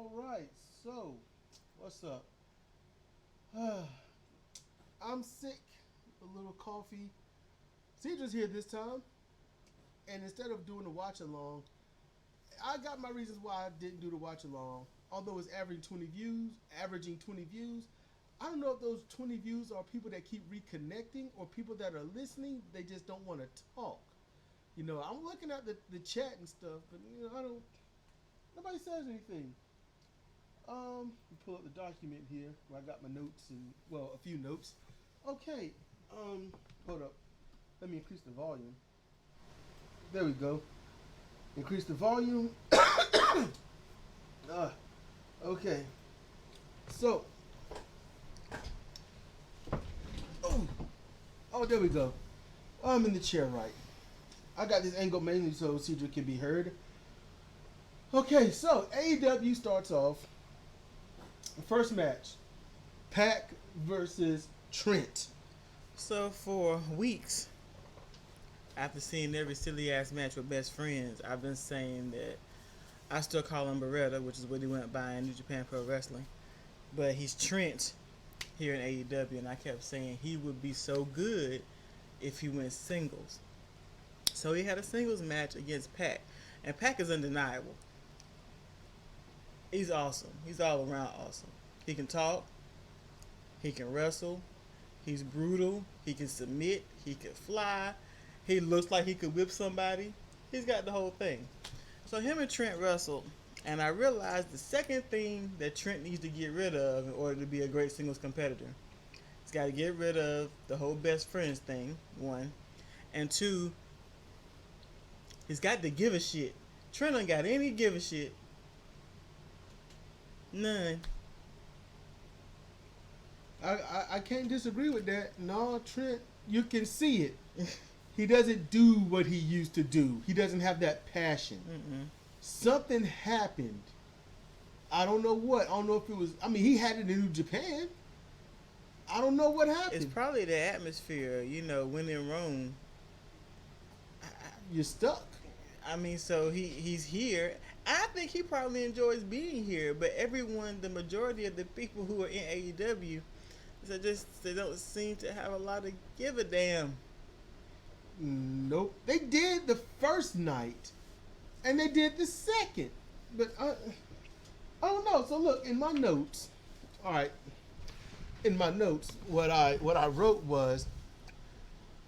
All right, so what's up? I'm sick, a little coffee. Cedra's here this time, and instead of doing the watch along, I got my reasons why I didn't do the watch along. Although it's averaging 20 views, I don't know if those 20 views are people that keep reconnecting or people that are listening. They just don't want to talk. I'm looking at the chat and stuff, but I don't. Nobody says anything. Pull up the document here where I got my notes and a few notes. Okay. Hold up. Let me increase the volume. There we go. Increase the volume. Okay. So. Oh, there we go. I'm in the chair right. I got this angle mainly so Cedric can be heard. Okay, so AEW starts off. The first match, Pac versus Trent. So for weeks, after seeing every silly ass match with best friends, I've been saying that I still call him Beretta, which is what he went by in New Japan Pro Wrestling, but he's Trent here in AEW, and I kept saying he would be so good if he went singles. So he had a singles match against Pac, and Pac is undeniable. He's awesome. He's all around awesome. He can talk. He can wrestle. He's brutal. He can submit. He can fly. He looks like he could whip somebody. He's got the whole thing. So him and Trent wrestled, and I realized the second thing that Trent needs to get rid of in order to be a great singles competitor, he's got to get rid of the whole best friends thing, one. And two, he's got to give a shit. Trent ain't got any give a shit. None. I can't disagree with that. No, Trent, you can see it. He doesn't do what he used to do. He doesn't have that passion. Mm-mm. Something happened. I don't know what. I don't know if it was... he had it in New Japan. I don't know what happened. It's probably the atmosphere. When in Rome. You're stuck. So he's here. I think he probably enjoys being here, but the majority of the people who are in AEW, they don't seem to have a lot of give a damn. Nope. They did the first night, and they did the second, but I don't know. So look, in my notes, all right. In my notes, what I wrote was,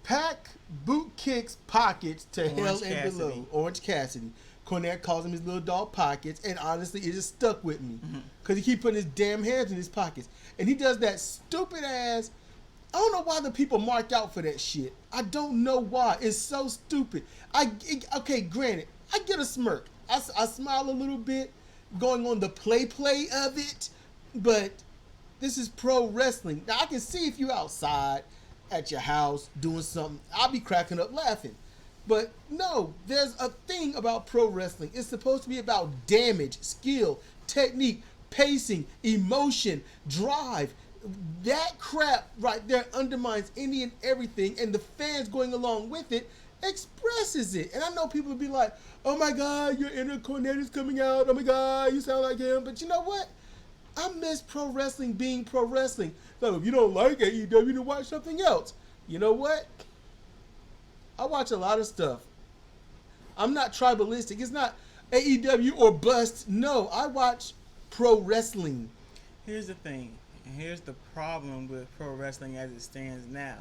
Pac boot kicks Pockets to hell and below. Orange Cassidy. Cornette calls him his little dog Pockets, and honestly, it just stuck with me because he keep putting his damn hands in his pockets, and he does that stupid ass. I don't know why the people mark out for that shit. I don't know why. It's so stupid. Okay, granted, I get a smirk. I smile a little bit, going on the play of it, but this is pro wrestling. Now I can see if you outside at your house doing something, I'll be cracking up laughing. But no, there's a thing about pro wrestling. It's supposed to be about damage, skill, technique, pacing, emotion, drive. That crap right there undermines any and everything, and the fans going along with it expresses it. And I know people will be like, oh my God, your inner Cornette is coming out. Oh my God, you sound like him. But you know what? I miss pro wrestling being pro wrestling. So if you don't like AEW, then watch something else. You know what? I watch a lot of stuff. I'm not tribalistic. It's not AEW or bust. No, I watch pro wrestling. Here's the thing. And here's the problem with pro wrestling as it stands now.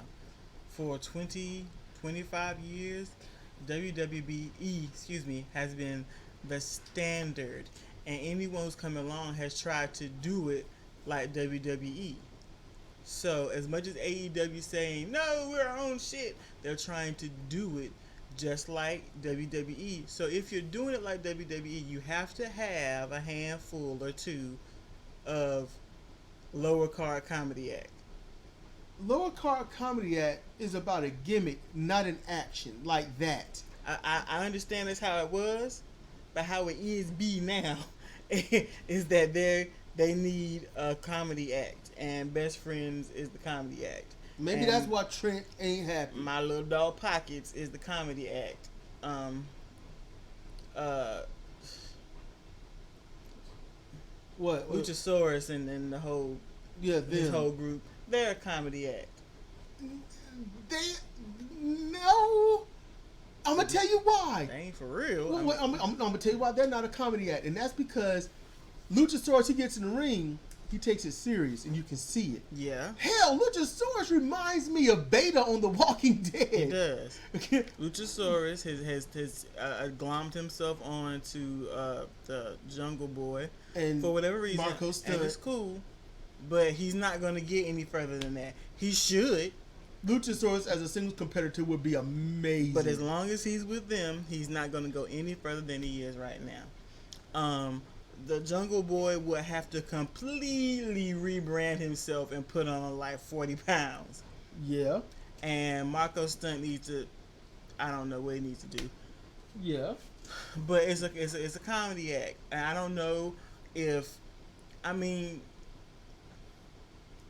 For 25 years, WWE, has been the standard. And anyone who's come along has tried to do it like WWE. So as much as AEW saying, no, we're our own shit, they're trying to do it just like WWE. So if you're doing it like WWE, you have to have a handful or two of lower card comedy act. Lower card comedy act is about a gimmick, not an action like that. I understand that's how it was, but how it is be now is that they need a comedy act. And Best Friends is the comedy act. Maybe and that's why Trent ain't happy. My Little Dog Pockets is the comedy act. What? Luchasaurus and the whole Yeah, this them. whole group. They're a comedy act. They no. I'm gonna tell you why. They ain't for real. Well, I'm gonna tell you why they're not a comedy act, and that's because Luchasaurus, he gets in the ring, he takes it serious, and you can see it. Yeah. Hell, Luchasaurus reminds me of Beta on The Walking Dead. He does. Luchasaurus has glommed himself on to the Jungle Boy And for whatever reason, Marco and Stunt. it's cool, but he's not going to get any further than that. He should, Luchasaurus as a singles competitor would be amazing. but as long as he's with them, he's not going to go any further than he is right now. The Jungle Boy would have to completely rebrand himself and put on like 40 pounds. Yeah. And Marco Stunt needs to, I don't know what he needs to do. Yeah. But it's a comedy act. And I don't know if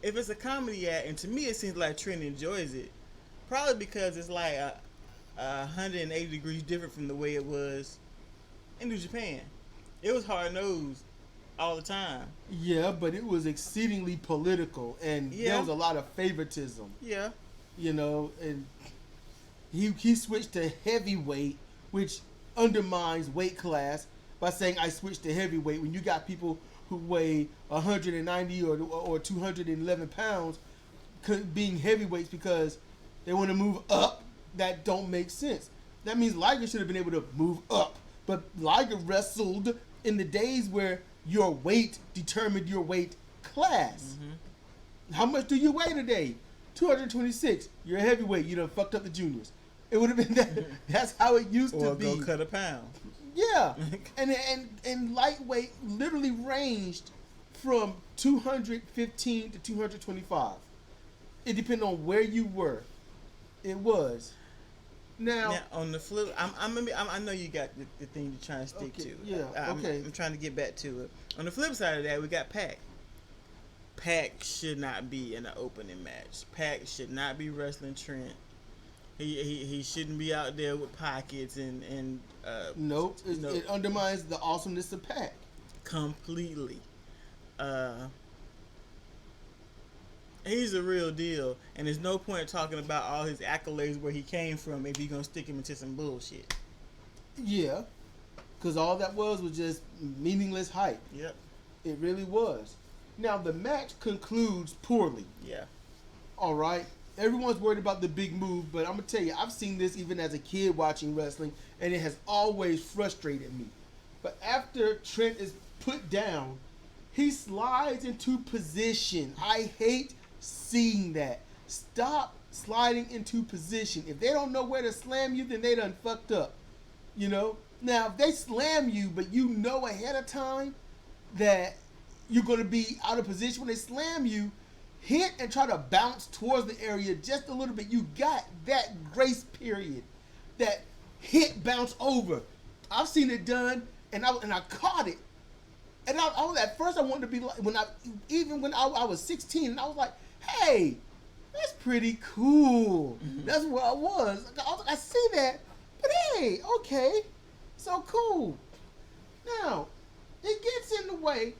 it's a comedy act, and to me it seems like Trent enjoys it. Probably because it's like 180 degrees different from the way it was in New Japan. It was hard nosed all the time. Yeah, but it was exceedingly political, and there Yeah. was a lot of favoritism. Yeah. You know, and he switched to heavyweight, which undermines weight class by saying I switched to heavyweight when you got people who weigh 190 or 211 pounds being heavyweights because they want to move up. That don't make sense. That means Liger should have been able to move up, but Liger wrestled in the days where your weight determined your weight class. Mm-hmm. How much do you weigh today? 226. You're a heavyweight. You done fucked up the juniors. It would have been that. That's how it used Or to be. go cut a pound. Yeah, and lightweight literally ranged from 215 to 225. It depended on where you were. It was. Now on the flip, I know you got the thing you're trying to stick Okay, to. yeah, okay. I'm trying to get back to it. On the flip side of that, we got Pac. Pac should not be in an opening match. Pac should not be wrestling Trent. He shouldn't be out there with pockets and nope. It undermines the awesomeness of Pac. completely. He's a real deal, and there's no point talking about all his accolades where he came from if you're gonna stick him into some bullshit. Yeah, because all that was just meaningless hype. Yep. It really was. Now the match concludes poorly. Yeah. All right. Everyone's worried about the big move, but I'm gonna tell you, I've seen this even as a kid watching wrestling, and it has always frustrated me. But after Trent is put down, he slides into position. I hate seeing that. Stop sliding into position. If they don't know where to slam you, then they done fucked up. You know? Now, if they slam you, but you know ahead of time that you're going to be out of position when they slam you, hit and try to bounce towards the area just a little bit. You got that grace period. That hit bounce over. I've seen it done, and I caught it. And I was at first I wanted to be like when I was 16, and I was like, hey, that's pretty cool. Mm-hmm. That's what I was. I see that, but hey, okay, so cool. Now it gets in the way.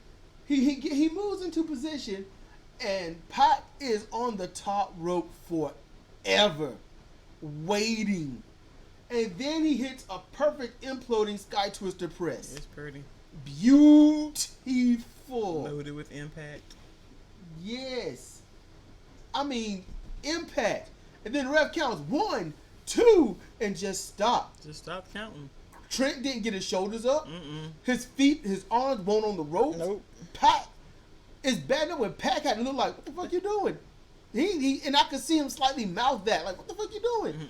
He moves into position, and Pac is on the top rope forever, waiting, and then he hits a perfect imploding sky twister press. It's pretty. Beautiful. Loaded with impact. Yes. I mean, impact. And then the ref counts 1, 2, and just stop. Just stop counting. Trent didn't get his shoulders up. Mm-mm. His feet, his arms weren't on the ropes. Nope. Pac, it's bad enough when Pac had to look like, what the fuck you doing? He and I could see him slightly mouth that, like, what the fuck you doing? Mm-hmm.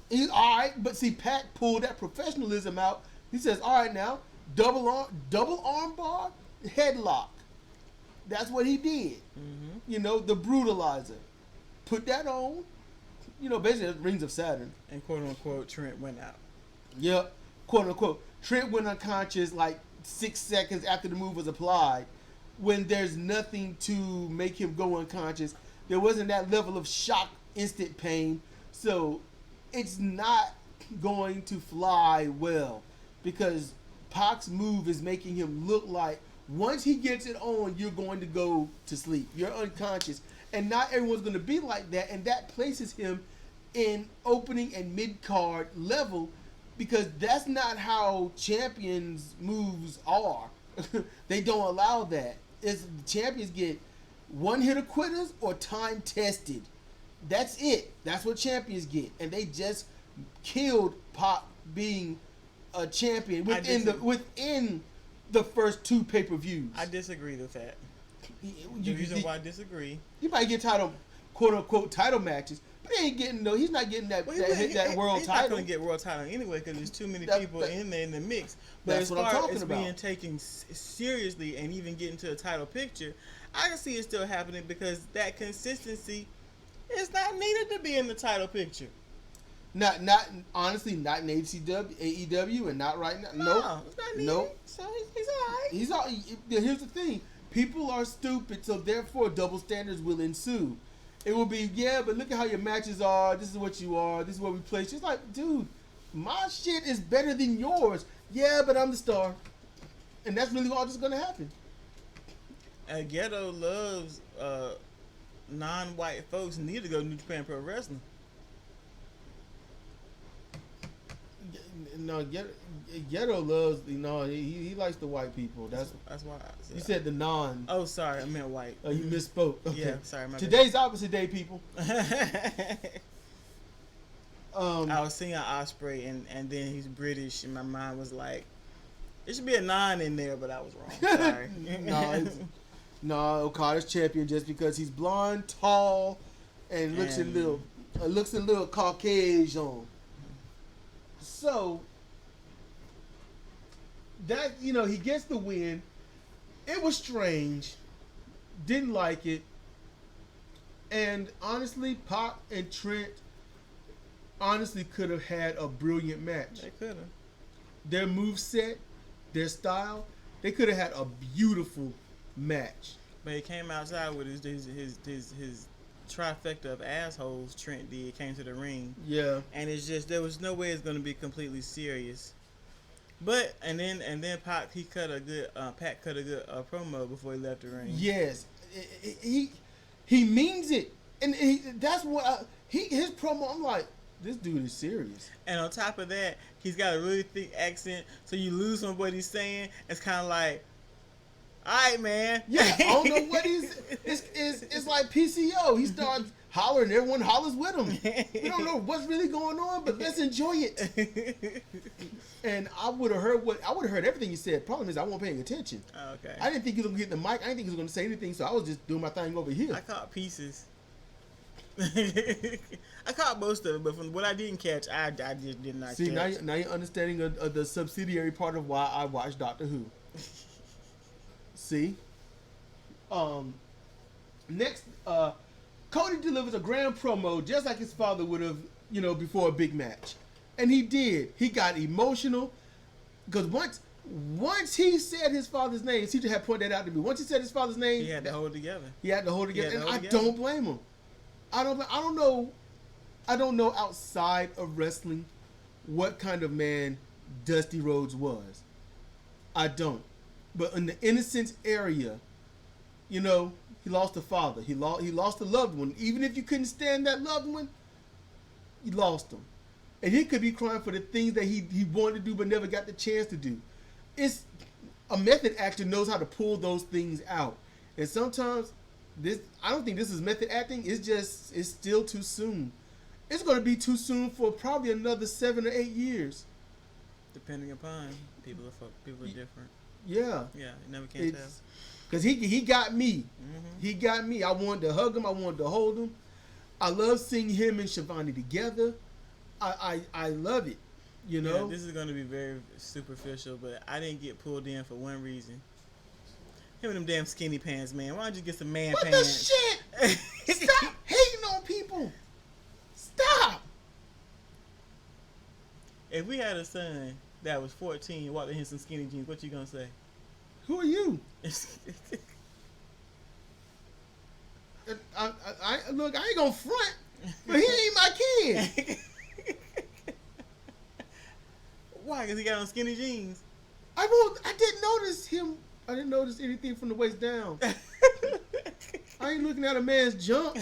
He's all right, but see, Pac pulled that professionalism out. He says, all right now, double arm bar, headlock. That's what he did. Mm-hmm. You know, the brutalizer. Put that on. You know, basically, Rings of Saturn. And quote unquote, Trent went out. Yep. Quote unquote. Trent went unconscious like 6 seconds after the move was applied. When there's nothing to make him go unconscious. There wasn't that level of shock, instant pain. So it's not going to fly well. Because Pac's move is making him look like Once he gets it on, you're going to go to sleep. You're unconscious. And not everyone's going to be like that. And that places him in opening and mid-card level because that's not how champions moves are. They don't allow that. Champions get one-hitter quitters or time-tested. That's it. That's what champions get. And they just killed Pac being a champion within the first 2 pay-per-views. I disagree with that. The reason why I disagree, you might get title, quote unquote, title matches, but he ain't getting he's not getting that world title. He's not going to get world title anyway because there's too many people in there in the mix. But that's as what I'm far talking as about. being taken seriously and even getting to a title picture, I can see it still happening because that consistency is not needed to be in the title picture. Not honestly, not in AEW, and not right now. No, it's not needed. Nope. So he's all right. Here's the thing. People are stupid, so therefore double standards will ensue. It will be, yeah, but look at how your matches are. This is what you are. This is what we place. It's like, dude, my shit is better than yours. Yeah, but I'm the star. And that's really all that's going to happen. Ghetto loves non-white folks need to go to New Japan Pro Wrestling. No, Ghetto loves, he likes the white people. That's why I said. You said the non. Oh, sorry, I meant white. Oh, you misspoke. Okay. Yeah, sorry. My Today's opposite day, people. I was seeing Osprey, and then he's British, and my mind was like, it should be a 9 in there, but I was wrong. Sorry. No, Okada's champion just because he's blonde, tall, and looks a little Caucasian. So that he gets the win. It was strange. Didn't like it. And honestly, Pac and Trent honestly could have had a brilliant match. They could have. Their moveset, their style, they could have had a beautiful match. But he came outside with his trifecta of assholes. Trent did came to the ring. Yeah. And it's just there was no way it's going to be completely serious. But and then Pac cut a good promo before he left the ring. Yes, he means it, and that's what his promo. I'm like, this dude is serious. And on top of that, he's got a really thick accent, so you lose on what he's saying. It's kind of like, all right, man. Yeah, I don't know what it's like PCO. He starts hollering, everyone hollers with him. We don't know what's really going on, but let's enjoy it. And I would have heard everything he said. Problem is, I wasn't paying attention. Oh, okay. I didn't think he was gonna get in the mic. I didn't think he was gonna say anything, so I was just doing my thing over here. I caught pieces. I caught most of it, but from what I didn't catch, I just did not catch. See, now you're understanding of the subsidiary part of why I watch Doctor Who. See? Next, Cody delivers a grand promo just like his father would have, before a big match. And he did. He got emotional. Because once he said his father's name, CJ had pointed that out to me. Once he said his father's name, he had to hold it together. He had to hold it together. And I don't blame him. I don't know outside of wrestling what kind of man Dusty Rhodes was. I don't. But in the innocence area, he lost a father. He lost a loved one. Even if you couldn't stand that loved one, you lost him. And he could be crying for the things that he wanted to do but never got the chance to do. It's a method actor knows how to pull those things out. And sometimes I don't think this is method acting. It's still too soon. It's going to be too soon for probably another 7 or 8 years. Depending upon people are different. Yeah. Yeah, you never can tell. Because he got me. Mm-hmm. He got me. I wanted to hug him. I wanted to hold him. I love seeing him and Shivani together. I love it. Yeah, this is going to be very superficial, but I didn't get pulled in for one reason. Him and them damn skinny pants, man. Why don't you get some man pants? What the shit? Stop hating on people. Stop. If we had a son that was 14 walked in some skinny jeans, what you gonna say? Who are you? Look, I ain't gonna front, but he ain't my kid. Why? Because he got on skinny jeans. I didn't notice him. I didn't notice anything from the waist down. I ain't looking at a man's junk.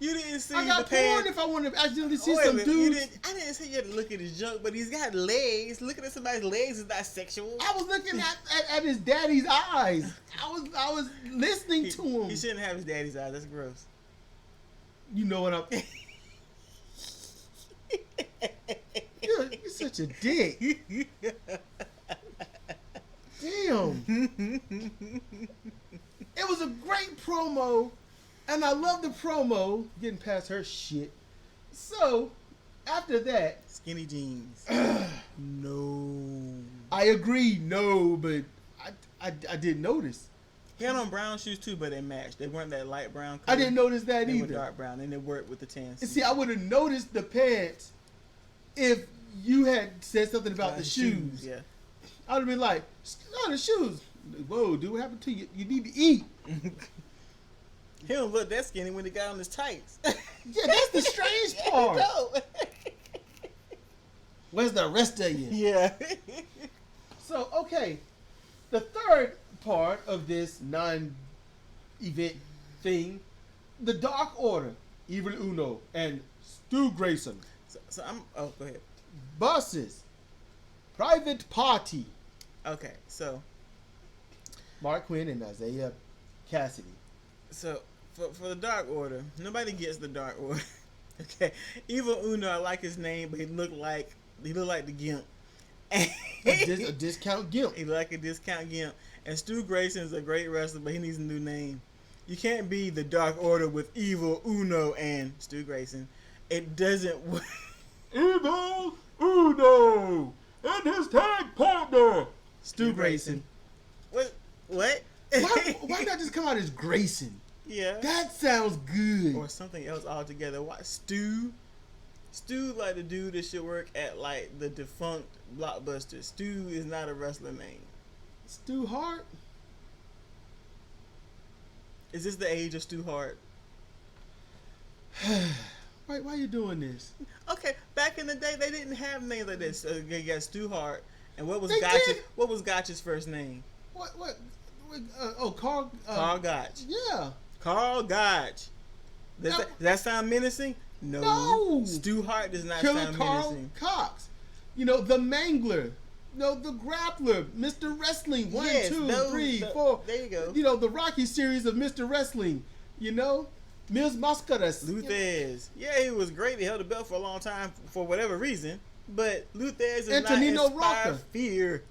You didn't see I got the pants. porn if I want to accidentally see Wait a some minute, dudes. I didn't say you had to look at his junk, but he's got legs. Looking at somebody's legs is not sexual. I was looking at his daddy's eyes. I was listening to him. He shouldn't have his daddy's eyes. That's gross. You know what I'm... You're such a dick. Damn. It was a great promo, and I love the promo. Getting past her shit. So, after that... Skinny jeans. No. I agree, no, but I didn't notice. He had on brown shoes too, but they matched. They weren't that light brown color. I didn't notice that they either. They were dark brown, and they worked with the tan. And see, I would have noticed the pants if you had said something about the shoes. Yeah. I would have been like, oh, the shoes. Whoa, dude, what happened to you? You need to eat. He don't look that skinny when he got on his tights. Yeah, that's the strange part. Where's the rest of you? Yeah. So, okay. The third part of this non-event thing, the Dark Order, Evil Uno, and Stu Grayson. So I'm... Oh, go ahead. Versus Private Party. Okay, so... Mark Quinn and Isaiah Cassidy. So, for the Dark Order, nobody gets the Dark Order. Okay, Evil Uno, I like his name, but he looked like the Gimp. A discount Gimp. He looked like a discount Gimp. And Stu Grayson is a great wrestler, but he needs a new name. You can't be the Dark Order with Evil Uno and Stu Grayson. It doesn't work. Evil Uno and his tag partner, Stu Grayson. What? Why not just come out as Grayson? Yeah. That sounds good. Or something else altogether. Why Stu? Stu like the dude that should work at like the defunct Blockbuster. Stu is not a wrestler name. Stu Hart? Is this the age of Stu Hart? Why are you doing this? Okay, back in the day they didn't have names like this. They got Stu Hart, and what was They Gotch's? did. What was Gotch's first name? What? Carl. Carl Gotch. Yeah. Carl Gotch. Does that sound menacing? No. Stu Hart does not Killer sound Carl menacing. Cox. You know, the Mangler. You know, the Grappler. Mr. Wrestling. 1, Yes, 2, those- 3, 4. There you go. You know, the Rocky series of Mr. Wrestling. You know? Mills Mascaras. Luthez. Yeah, he was great. He held the belt for a long time for whatever reason. But Luthez is Antonino not inspired Rocca. fear.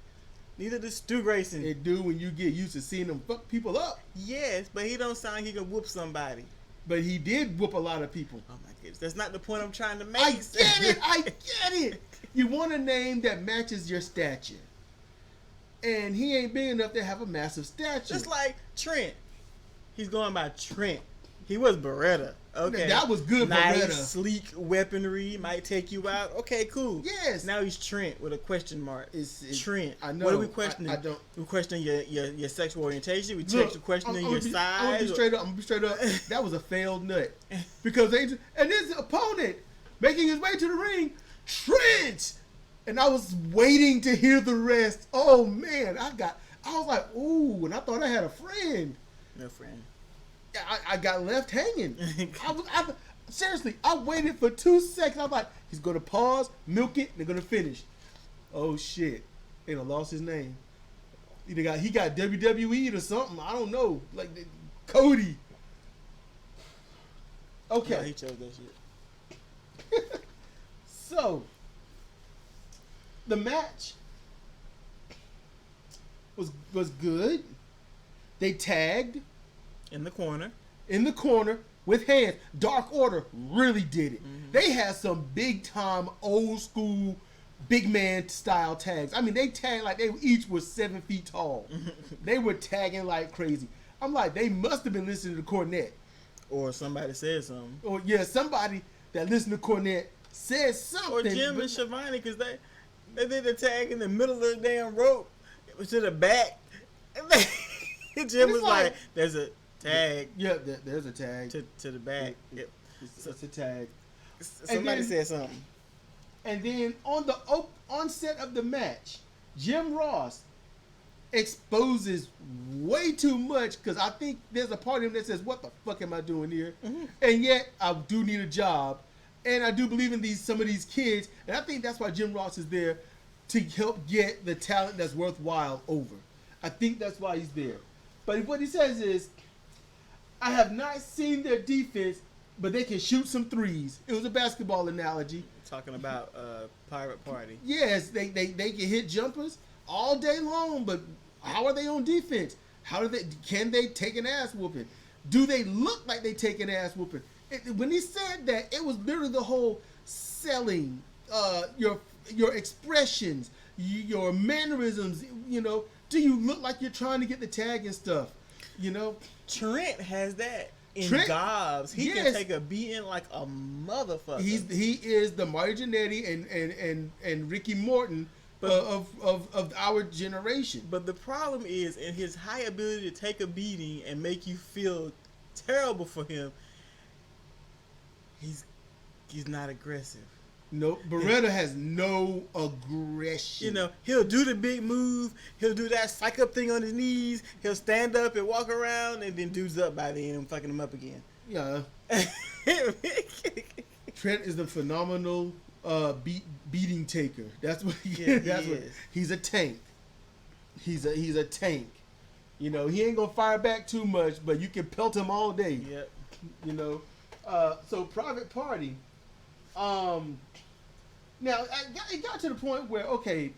Neither does Stu Grayson. It do when you get used to seeing him fuck people up. Yes, but he don't sound like he can whoop somebody. But he did whoop a lot of people. Oh my goodness. That's not the point I'm trying to make. I get it. I get it. You want a name that matches your stature. And he ain't big enough to have a massive stature. Just like Trent. He's going by Trent. He was Beretta. Okay. That was good nice, Beretta. sleek weaponry. Might take you out. Okay, cool. Yes. Now he's Trent with a question mark. It's Trent. I know. What are we questioning? I don't. We question your sexual orientation. We Look, questioning I'm your gonna size. be straight up. I'm gonna be straight up. That was a failed nut. Because and his opponent making his way to the ring, Trent. And I was waiting to hear the rest. Oh man, I was like, ooh, and I thought I had a friend. No friend. I got left hanging. Seriously, I waited for 2 seconds. I was like, he's gonna pause, milk it, and they're gonna finish. Oh shit, they done lost his name. He got WWE or something. I don't know, like Cody. Okay, No, he chose that shit. so the match was good. They tagged In the corner. in the corner with hands. Dark Order really did it. Mm-hmm. They had some big time, old school, big man style tags. I mean, they tagged like they each was 7 feet tall. They were tagging like crazy. I'm like, they must have been listening to Cornette. Or somebody said something. Or yeah, somebody that listened to Cornette said something. Or Jim and Shivani, because they did the tag in the middle of the damn rope. It was to the back. And Jim was like, there's a tag. Yeah, there's a tag. To the back. Yep. It's a tag. Somebody then- said something. And then on the onset of the match, Jim Ross exposes way too much, because I think there's a part of him that says, what the fuck am I doing here? Mm-hmm. And yet I do need a job, and I do believe in some of these kids, and I think that's why Jim Ross is there, to help get the talent that's worthwhile over. I think that's why he's there. But what he says is, I have not seen their defense, but they can shoot some threes. It was a basketball analogy. Talking about Private Party. Yes, they can hit jumpers all day long, but how are they on defense? Can they take an ass whooping? Do they look like they take an ass whooping? When he said that, it was literally the whole selling, your expressions, your mannerisms. You know, do you look like you're trying to get the tag and stuff? You know, Trent has that in Trent, gobs. He yes. can take a beating like a motherfucker. He is the Marty Jannetty and Ricky Morton of our generation. But the problem is, in his high ability to take a beating and make you feel terrible for him, he's not aggressive. No, Beretta has no aggression. You know, he'll do the big move. He'll do that psych up thing on his knees. He'll stand up and walk around, and then dude's up by the end and fucking him up again. Yeah. Trent is the phenomenal beating taker. That's what he is. That's what he's a tank. He's a tank. You know, he ain't gonna fire back too much, but you can pelt him all day. Yep. You know. So Private Party. Now it got to the point where, okay,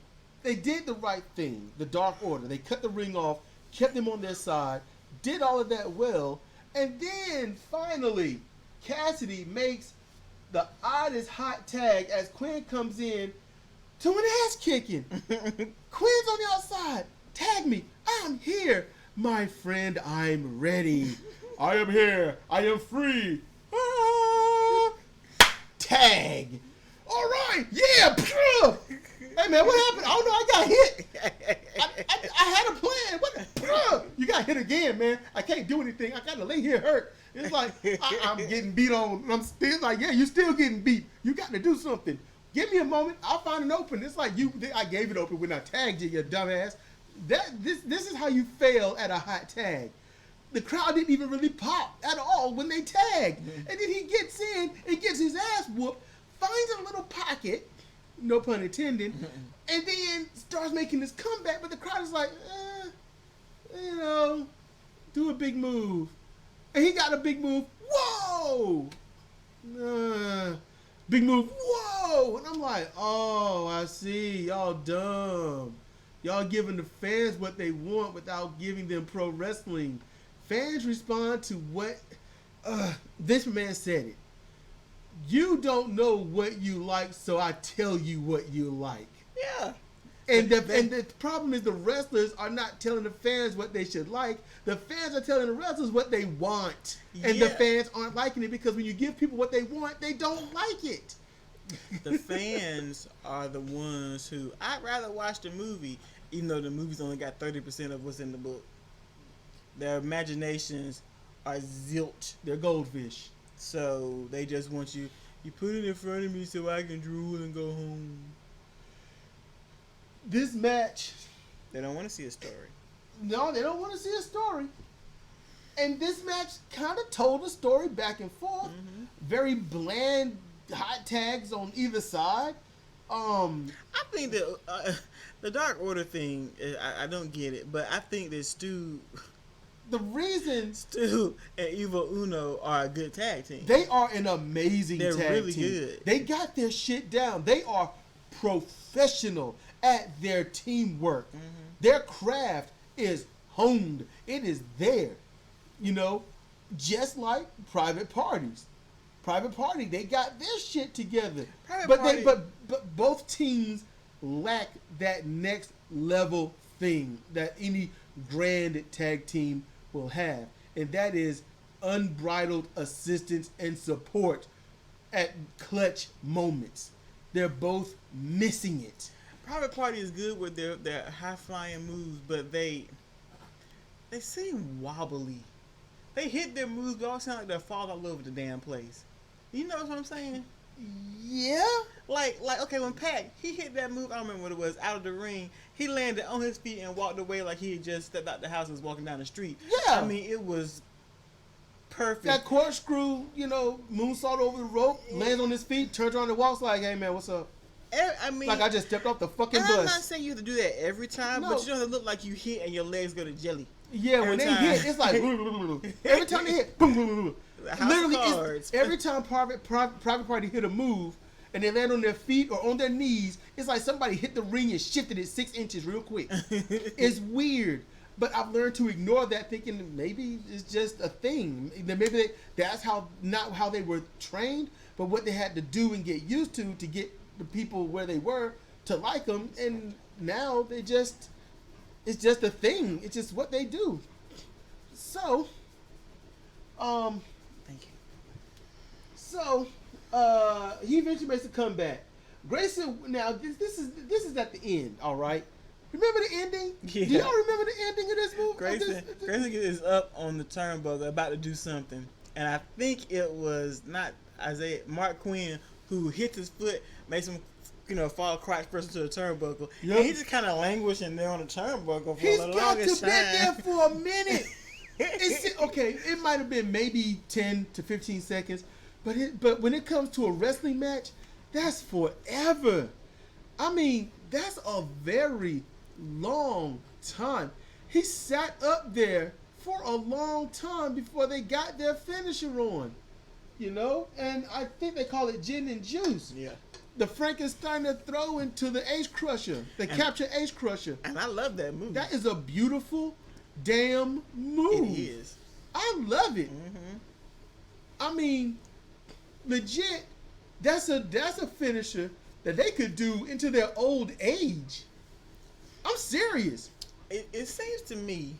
they did the right thing. The Dark Order. They cut the ring off, kept them on their side, did all of that well, and then finally Cassidy makes the oddest hot tag as Quinn comes in to an ass kicking. Quinn's on the outside. Tag me. I'm here. My friend, I'm ready. I am here. I am free. Ah. Tag. All right. Yeah. Hey, man, what happened? I don't know. I got hit. I had a plan. What? You got hit again, man. I can't do anything. I got to lay here hurt. It's like, I'm getting beat on. I'm still like, yeah, you're still getting beat. You got to do something. Give me a moment. I'll find an open. It's like I gave it open when I tagged you, you dumbass. This is how you fail at a hot tag. The crowd didn't even really pop at all when they tagged. And then he gets in and gets his ass whooped, finds a little pocket, no pun intended, and then starts making this comeback, but the crowd is like, you know, do a big move. And he got a big move. Whoa! Big move. Whoa! And I'm like, oh, I see. Y'all dumb. Y'all giving the fans what they want without giving them pro wrestling. Fans respond to what this man said it. You don't know what you like, so I tell you what you like. Yeah. And the problem is the wrestlers are not telling the fans what they should like. The fans are telling the wrestlers what they want. And the fans aren't liking it because when you give people what they want, they don't like it. The fans are the ones who, I'd rather watch the movie, even though the movie's only got 30% of what's in the book. Their imaginations are zilch. They're goldfish. So they just want you put it in front of me so I can drool and go home. This match, They don't want to see a story. no, they don't want to see a story. And this match kind of told a story back and forth. Mm-hmm. Very bland hot tags on either side. I think that the Dark Order thing, I don't get it, but I think that Stu and Evil Uno are a good tag team. They are an amazing They're tag really team. good. They got their shit down. They are professional at their teamwork. Mm-hmm. Their craft is honed. It is there. You know, just like Private Parties. Private Party, they got their shit together. But both teams lack that next level thing that any grand tag team will have, and that is unbridled assistance and support at clutch moments. They're both missing it. Private Party is good with their high flying moves, but they seem wobbly. They hit their moves, but all sound like they're falling all over the damn place. You know what I'm saying? Yeah. Like okay, when Pac he hit that move, I don't remember what it was, out of the ring. He landed on his feet and walked away like he had just stepped out the house and was walking down the street. Yeah. I mean, it was perfect. That corkscrew, moonsault over the rope, lands on his feet, turns around and walks like, "Hey man, what's up?" I mean, Like I just stepped off the fucking and bus. I'm not saying you have to do that every time, No. but you don't look like you hit and your legs go to jelly. Yeah, when they hit, it's like every time they hit, literally, it's, every time Private Party hit a move and they land on their feet or on their knees, it's like somebody hit the ring and shifted it 6 inches real quick. It's weird, but I've learned to ignore that, thinking maybe it's just a thing. Maybe that's not how they were trained, but what they had to do and get used to get the people where they were to like them, and now it's just a thing. It's just what they do. So, thank you. So, he eventually makes a comeback. Grayson, now this is at the end, all right. Remember the ending? Yeah. Do y'all remember the ending of this movie? Grayson is up on the turnbuckle about to do something, and I think it was not Mark Quinn who hits his foot, makes him fall crotch first into the turnbuckle. Yep. And he just kind of languishing there on the turnbuckle for He's the got longest to be there time. for a minute. Okay, it might have been maybe 10 to 15 seconds, but when it comes to a wrestling match, that's forever. I mean, that's a very long time. He sat up there for a long time before they got their finisher on, and I think they call it gin and juice. Yeah. The Frankenstein throw into the Ace Crusher, the capture Ace Crusher. And I love that move. That is a beautiful damn move. It is. I love it. Mm-hmm. I mean, legit, that's a finisher that they could do into their old age. I'm serious. It seems to me.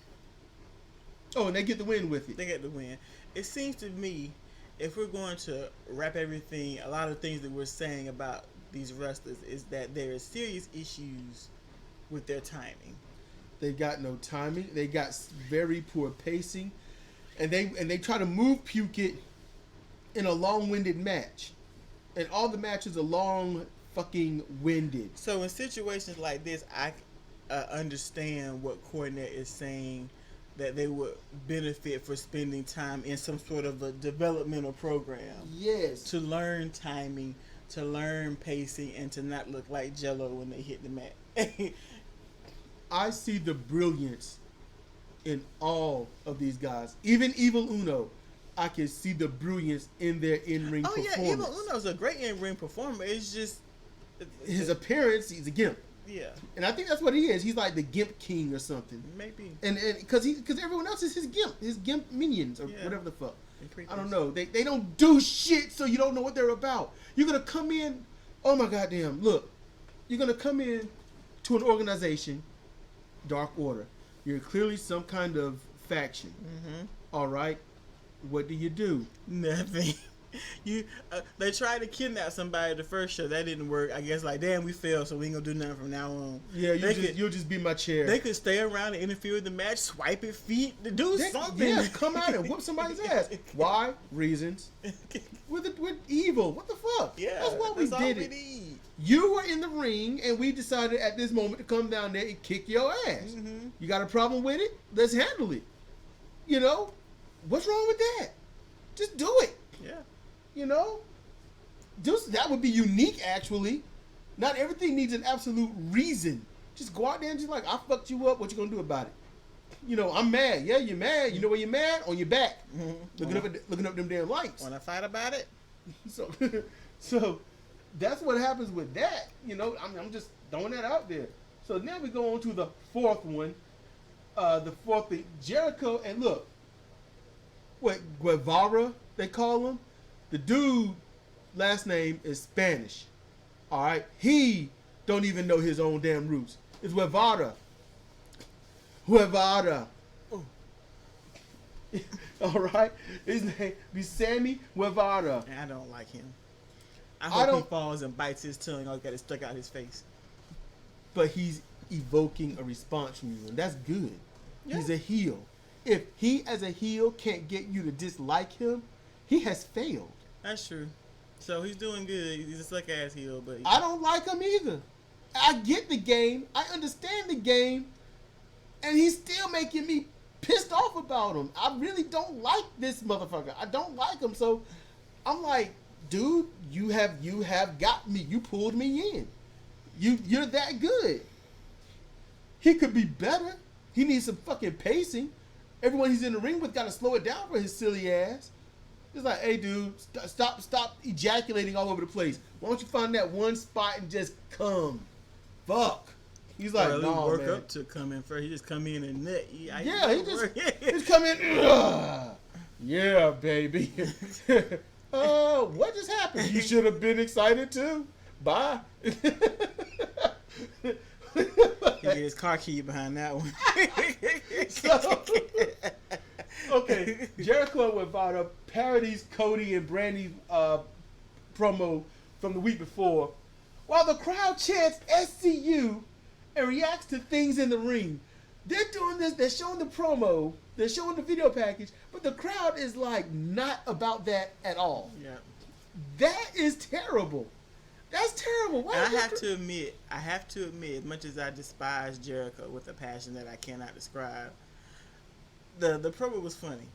Oh, and they get the win with it. They get the win. It seems to me, if we're going to wrap everything, a lot of things that we're saying about these wrestlers is that there are serious issues with their timing. They got no timing. They got very poor pacing, and they try to move Puckett in a long-winded match, and all the matches are long fucking winded. So in situations like this, I understand what Cornette is saying, that they would benefit for spending time in some sort of a developmental program. Yes. To learn timing, to learn pacing, and to not look like Jello when they hit the mat. I see the brilliance in all of these guys. Even Evil Uno, I can see the brilliance in their in-ring performance. Oh yeah, Evil Uno's a great in-ring performer. It's just his appearance, he's a gimp. Yeah. And I think that's what he is. He's like the gimp king or something. Maybe. And because everyone else is his gimp minions or whatever the fuck. I don't know. They don't do shit, so you don't know what they're about. You're gonna come in. Oh my goddamn! Look, you're gonna come in to an organization, Dark Order. You're clearly some kind of faction. Mm-hmm. All right. What do? Nothing. They tried to kidnap somebody the first show. That didn't work. I guess damn, we failed, so we ain't gonna do nothing from now on. Yeah, you'll just be my chair. They could stay around and interfere with the match, swipe it feet, do something. Yeah, come out and whoop somebody's ass. Why? Reasons. With evil. What the fuck? Yeah, that's why we did it. Need. You were in the ring, and we decided at this moment to come down there and kick your ass. Mm-hmm. You got a problem with it? Let's handle it. What's wrong with that? Just do it. Yeah. That would be unique, actually. Not everything needs an absolute reason. Just go out there and just I fucked you up. What you gonna do about it? I'm mad. Yeah, you're mad. You know where you're mad? On your back. Mm-hmm. Looking up them damn lights. Want to fight about it? So that's what happens with that. I'm just throwing that out there. So now we go on to the fourth one. The fourth thing, Jericho, and look, what Guevara they call him. The dude, last name is Spanish. All right, he don't even know his own damn roots. It's Guevara. Oh. All right, his name be Sammy Guevara. I don't like him. I hope he falls and bites his tongue. I'll get it stuck out his face. But he's evoking a response from you, and that's good. Yeah. He's a heel. If he, as a heel, can't get you to dislike him, he has failed. That's true. So he's doing good. He's a suck ass heel, but I don't like him either. I get the game. I understand the game. And he's still making me pissed off about him. I really don't like this motherfucker. I don't like him. So I'm like, dude, you have got me. You pulled me in. You're that good. He could be better. He needs some fucking pacing. Everyone he's in the ring with got to slow it down for his silly ass. It's like, hey, dude, stop ejaculating all over the place. Why don't you find that one spot and just come? Fuck. He's like, no, work man. up to come in first. He just come in and nut. He just come in. Yeah, baby. What just happened? You should have been excited too. Bye. He get his car key behind that one. Okay, Jericho and Vada parodies Cody and Brandy's promo from the week before, while the crowd chants SCU and reacts to things in the ring. They're doing this, they're showing the promo, they're showing the video package, but the crowd is like not about that at all. Yeah. That is terrible. That's terrible. Why I have to admit, as much as I despise Jericho with a passion that I cannot describe, the promo was funny.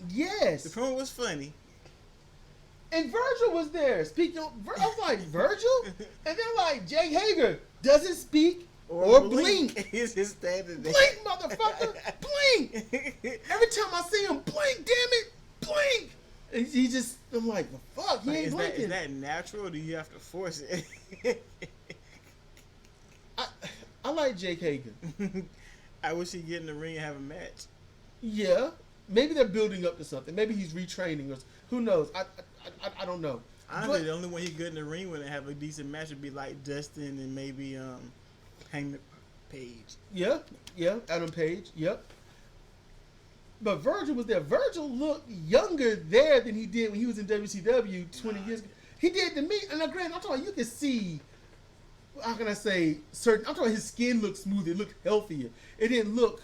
Yes. The promo was funny. And Virgil was there. Speaking, I was like, Virgil? And they're like, Jake Hager doesn't speak or blink. He's just standing there. Blink, motherfucker. Blink. Every time I see him, blink, damn it. Blink. And he just, I'm like, the fuck? He ain't blinking. Is that natural or do you have to force it? I like Jake Hager. I wish he'd get in the ring and have a match. Yeah. Maybe they're building up to something. Maybe he's retraining us. Who knows? I don't know. Honestly, the only one he good in the ring with and have a decent match would be like Dustin and maybe Hangman Page. Yeah. Adam Page. Yep. But Virgil was there. Virgil looked younger there than he did when he was in WCW 20 years ago. He did to me. And now, granted, I'm talking, you can see, how can I say, certain, I'm talking his skin looked smoother. It looked healthier. It didn't look,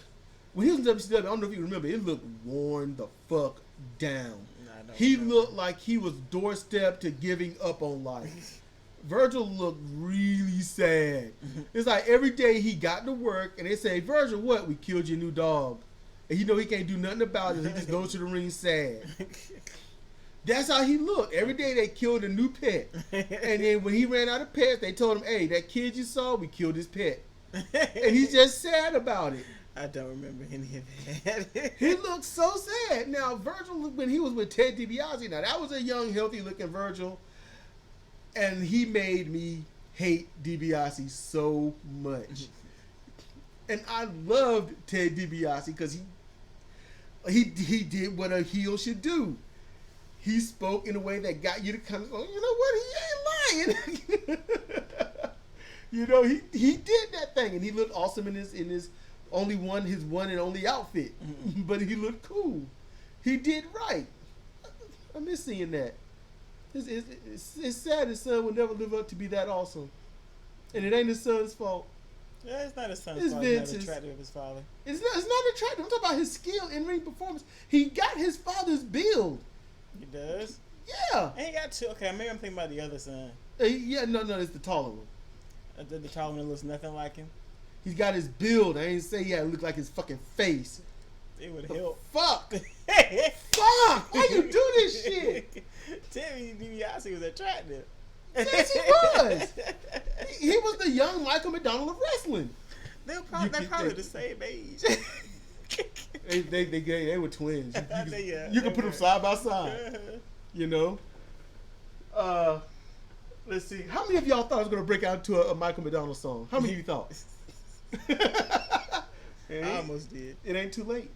when he was in WCW, I don't know if you remember, it looked worn the fuck down. He looked like he was doorstep to giving up on life. Virgil looked really sad. It's like every day he got to work and they say, Virgil, what? We killed your new dog. And you know he can't do nothing about it. He just goes to the ring sad. That's how he looked. Every day they killed a new pet. And then when he ran out of pets, they told him, hey, that kid you saw, we killed his pet. And he's just sad about it. I don't remember any of that. He looked so sad. Now, Virgil, when he was with Ted DiBiase, now that was a young, healthy-looking Virgil. And he made me hate DiBiase so much. And I loved Ted DiBiase because he did what a heel should do. He spoke in a way that got you to kind of go, you know what, he ain't lying. You know, he did that thing, and he looked awesome in his one and only outfit. Mm-hmm. But he looked cool. He did right. I miss seeing that. It's sad his son will never live up to be that awesome. And it ain't his son's fault. Yeah, it's not his son's fault. He's not attractive of his father. It's not attractive. I'm talking about his skill in ring performance. He got his father's build. He does? Yeah. And he got two. Okay, maybe I'm thinking about the other son. Yeah, no, it's the taller one. The taller one looks nothing like him. He's got his build. I ain't say he had to look like his fucking face. It would help. Fuck. Fuck. Why you do this shit? Tell me DiBiase was attractive. Yes, he was. He was the young Michael McDonald of wrestling. They're probably the same age. They were twins. You can put them side by side. You know. Let's see. How many of y'all thought I was gonna break out into a Michael McDonald song? How many of you thought? I almost did. It ain't too late.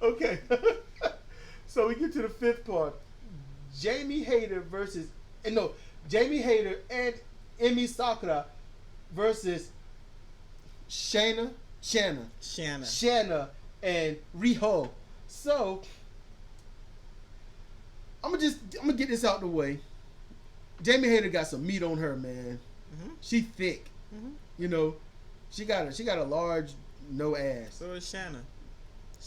Okay. So we get to the fifth part. Jamie Hayter and Emi Sakura versus Shanna and Riho. So I'm gonna get this out the way. Jamie Hayter got some meat on her, man. Mm-hmm. She thick. Mm-hmm. You know, she got a large no ass. So is Shanna.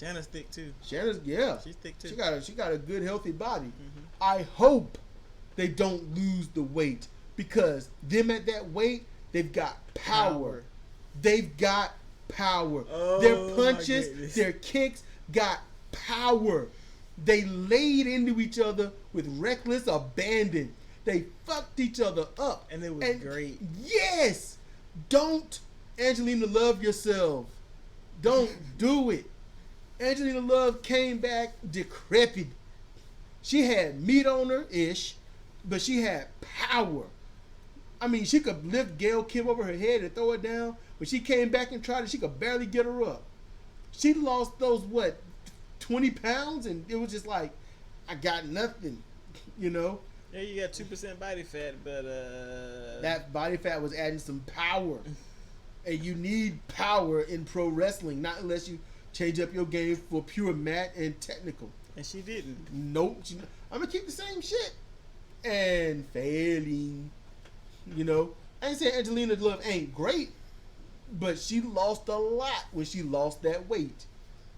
Shannon's thick too. Shannon's, yeah. She's thick too. She got a good, healthy body. Mm-hmm. I hope they don't lose the weight because them at that weight, they've got power. They've got power. Oh, their punches, their kicks got power. They laid into each other with reckless abandon. They fucked each other up. And it was great. Yes! Don't, Angelina Love, yourself. Don't do it. Angelina Love came back decrepit. She had meat on her-ish, but she had power. I mean, she could lift Gail Kim over her head and throw her down. When she came back and tried it, she could barely get her up. She lost those, 20 pounds? And it was just like, I got nothing, you know? Yeah, you got 2% body fat, but that body fat was adding some power. And you need power in pro wrestling, not unless you change up your game for pure mat and technical. And she didn't. Nope. I'm going to keep the same shit. And failing. You know, I ain't saying Angelina Love ain't great, but she lost a lot when she lost that weight.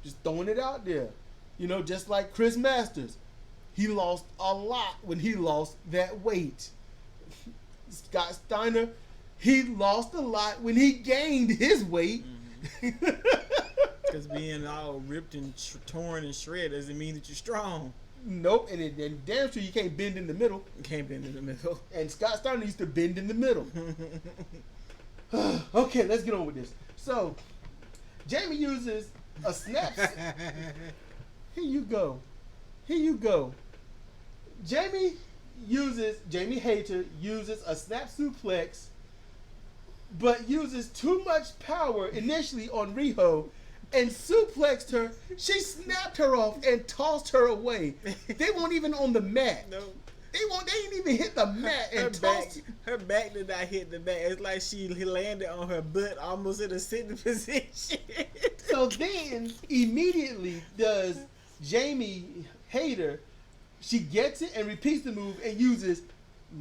Just throwing it out there. You know, just like Chris Masters. He lost a lot when he lost that weight. Scott Steiner, he lost a lot when he gained his weight. Because being all ripped and torn and shredded doesn't mean that you're strong. Nope, and damn sure you can't bend in the middle. You can't bend in the middle. And Scott Steiner used to bend in the middle. Okay, let's get on with this. So, Jamie uses a snap. Here you go. Jamie Hayter uses a snap suplex, but uses too much power initially on Riho and suplexed her. She snapped her off and tossed her away. They weren't even on the mat. No. They didn't even hit the mat and tossed. Her back did not hit the mat. It's like she landed on her butt almost in a sitting position. So then, immediately does Jamie Hayter, she gets it and repeats the move and uses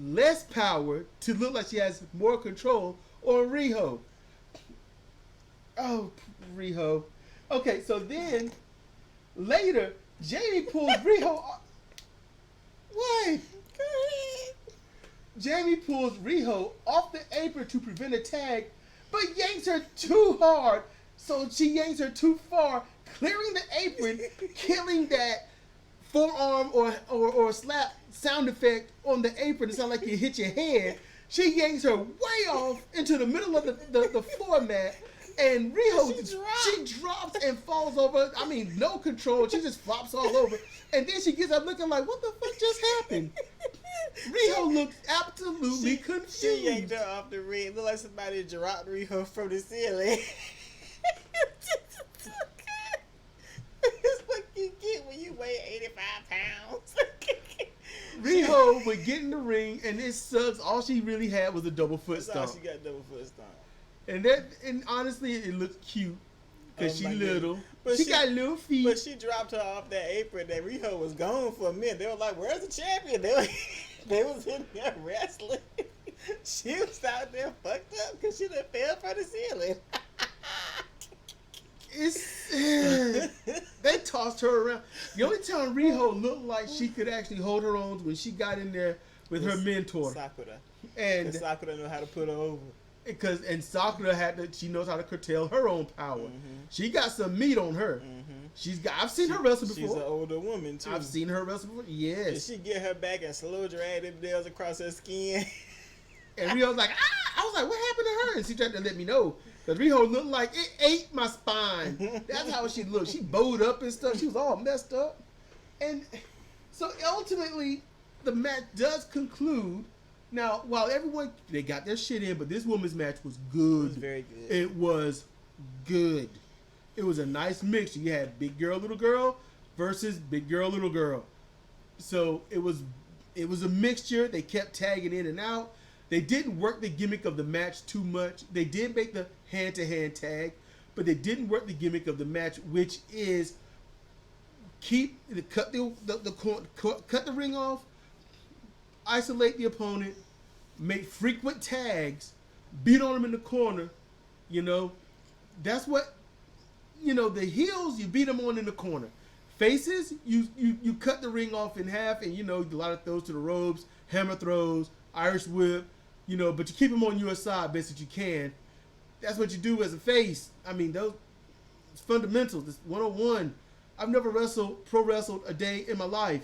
less power to look like she has more control on Riho. Oh, Riho. Okay, so then, later, Jamie pulls Riho off. What? Jamie pulls Riho off the apron to prevent a tag, but yanks her too hard, so she yanks her too far, clearing the apron, killing that forearm or slap sound effect on the apron to sound like you hit your head. She yanks her way off into the middle of the floor mat, and Riho, she drops and falls over. I mean, no control. She just flops all over. And then she gets up looking like, what the fuck just happened? Riho looks absolutely confused. She yanked her off the ring. Looked like somebody dropped Riho from the ceiling. It's what you get when you weigh 85 pounds. Riho would get in the ring, and it sucks. All she really had was a double foot stomp. She got double foot stomp. And honestly, it looked cute because she's little. But she got little feet. But she dropped her off that apron. That Riho was gone for a minute. They were like, "Where's the champion?" They was in there wrestling. She was out there fucked up because she done fell from the ceiling. They tossed her around. The only time Riho looked like she could actually hold her own when she got in there with her mentor. Sakura. And Sakura knew how to put her over. Sakura she knows how to curtail her own power. Mm-hmm. She got some meat on her. Mm-hmm. I've seen her wrestle before. She's an older woman too. I've seen her wrestle before. Yes. Did she get her back and slow drag them nails across her skin? And Riho was like, ah! I was like, what happened to her? And she tried to let me know. Because Riho looked like it ate my spine. That's how she looked. She bowed up and stuff. She was all messed up. And so ultimately, the match does conclude. Now, while they got their shit in, but this women's match was good. It was very good. It was good. It was a nice mix. You had big girl, little girl versus big girl, little girl. So it was a mixture. They kept tagging in and out. They didn't work the gimmick of the match too much. They did make the hand-to-hand tag, but they didn't work the gimmick of the match, which is cut the ring off, isolate the opponent, make frequent tags, beat on them in the corner. You know, that's what the heels, you beat them on in the corner. Faces, you cut the ring off in half, and a lot of throws to the ropes, hammer throws, Irish whip, but you keep them on your side best that you can. That's what you do as a face. I mean, those it's fundamentals. It's 101. I've never pro wrestled a day in my life.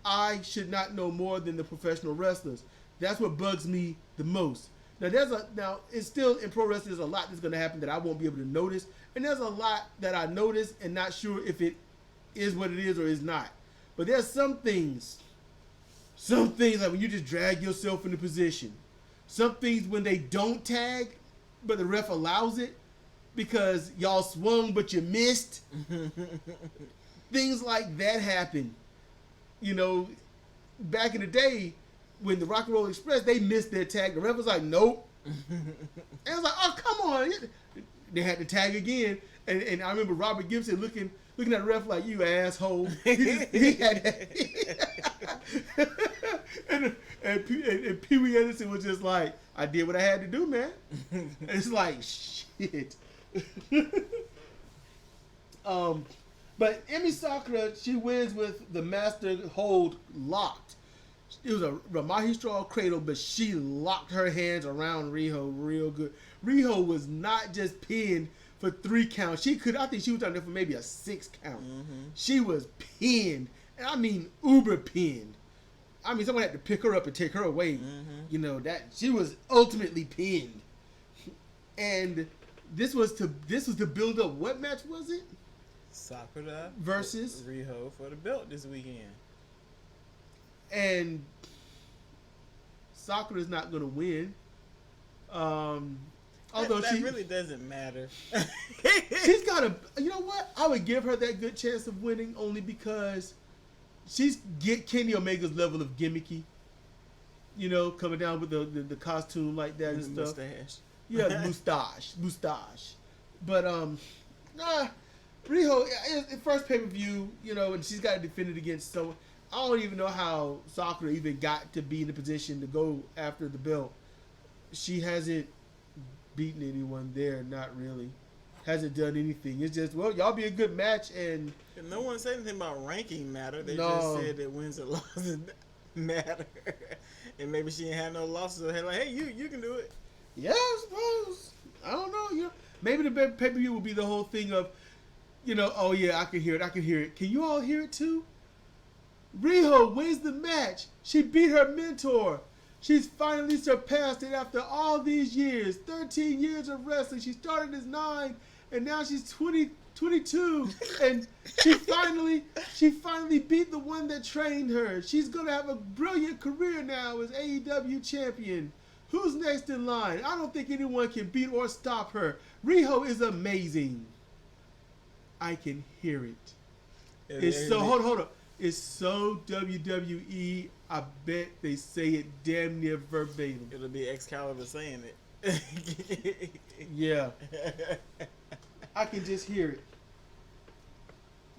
I should not know more than the professional wrestlers. That's what bugs me the most. Now it's still in pro wrestling. There's a lot that's going to happen that I won't be able to notice, and there's a lot that I notice and not sure if it is what it is or is not. But there's some things like when you just drag yourself into position. Some things when they don't tag, but the ref allows it because y'all swung but you missed. Things like that happen. Back in the day, when the Rock and Roll Express, they missed their tag. The ref was like, nope. And I was like, oh, come on. They had to tag again. And I remember Robert Gibson looking at the ref like, you asshole. He had and Pee Wee Anderson was just like, I did what I had to do, man. And it's like, shit. But Emi Sakura, she wins with the master hold locked. It was a Ramahi straw cradle, but she locked her hands around Riho real good. Riho was not just pinned for 3 counts. I think she was down there for maybe a 6 count. Mm-hmm. She was pinned, and I mean uber pinned. I mean, someone had to pick her up and take her away. Mm-hmm. That she was ultimately pinned. And this was to build up. What match was it? Sakura versus Riho for the belt this weekend. And Sakura's not going to win. Although that really doesn't matter. She's got a. You know what? I would give her that good chance of winning only because she's get Kenny Omega's level of gimmicky. Coming down with the costume like that and stuff. Mustache. Yeah, mustache. But Riho, first pay-per-view, and she's got to defend it against someone. I don't even know how Sakura even got to be in the position to go after the belt. She hasn't beaten anyone there, not really. Hasn't done anything. It's just, y'all be a good match, and no one said anything about ranking matter. They just said that wins and losses matter. And maybe she ain't had no losses. So like, hey, you can do it. Yeah, I suppose. I don't know. Maybe the pay-per-view will be the whole thing of, oh yeah, I can hear it. Can you all hear it too? Riho wins the match. She beat her mentor. She's finally surpassed it after all these years. 13 years of wrestling. She started as 9, and now she's 22. And she finally beat the one that trained her. She's going to have a brilliant career now as AEW champion. Who's next in line? I don't think anyone can beat or stop her. Riho is amazing. I can hear it. It's so, hold up. It's so WWE, I bet they say it damn near verbatim. It'll be Excalibur saying it. Yeah. I can just hear it.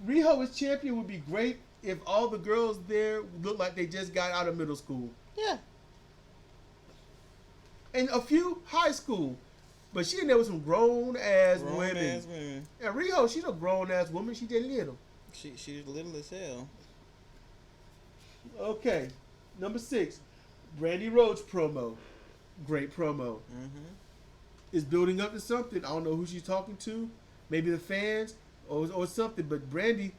Riho as champion would be great if all the girls there look like they just got out of middle school. Yeah. And a few high school. But she in there with some grown-ass women. And Riho, she's a grown-ass woman. She just little. She's little as hell. Okay, number 6, Brandy Rhodes promo. Great promo. Mm-hmm. It's building up to something. I don't know who she's talking to. Maybe the fans or something. But Brandy,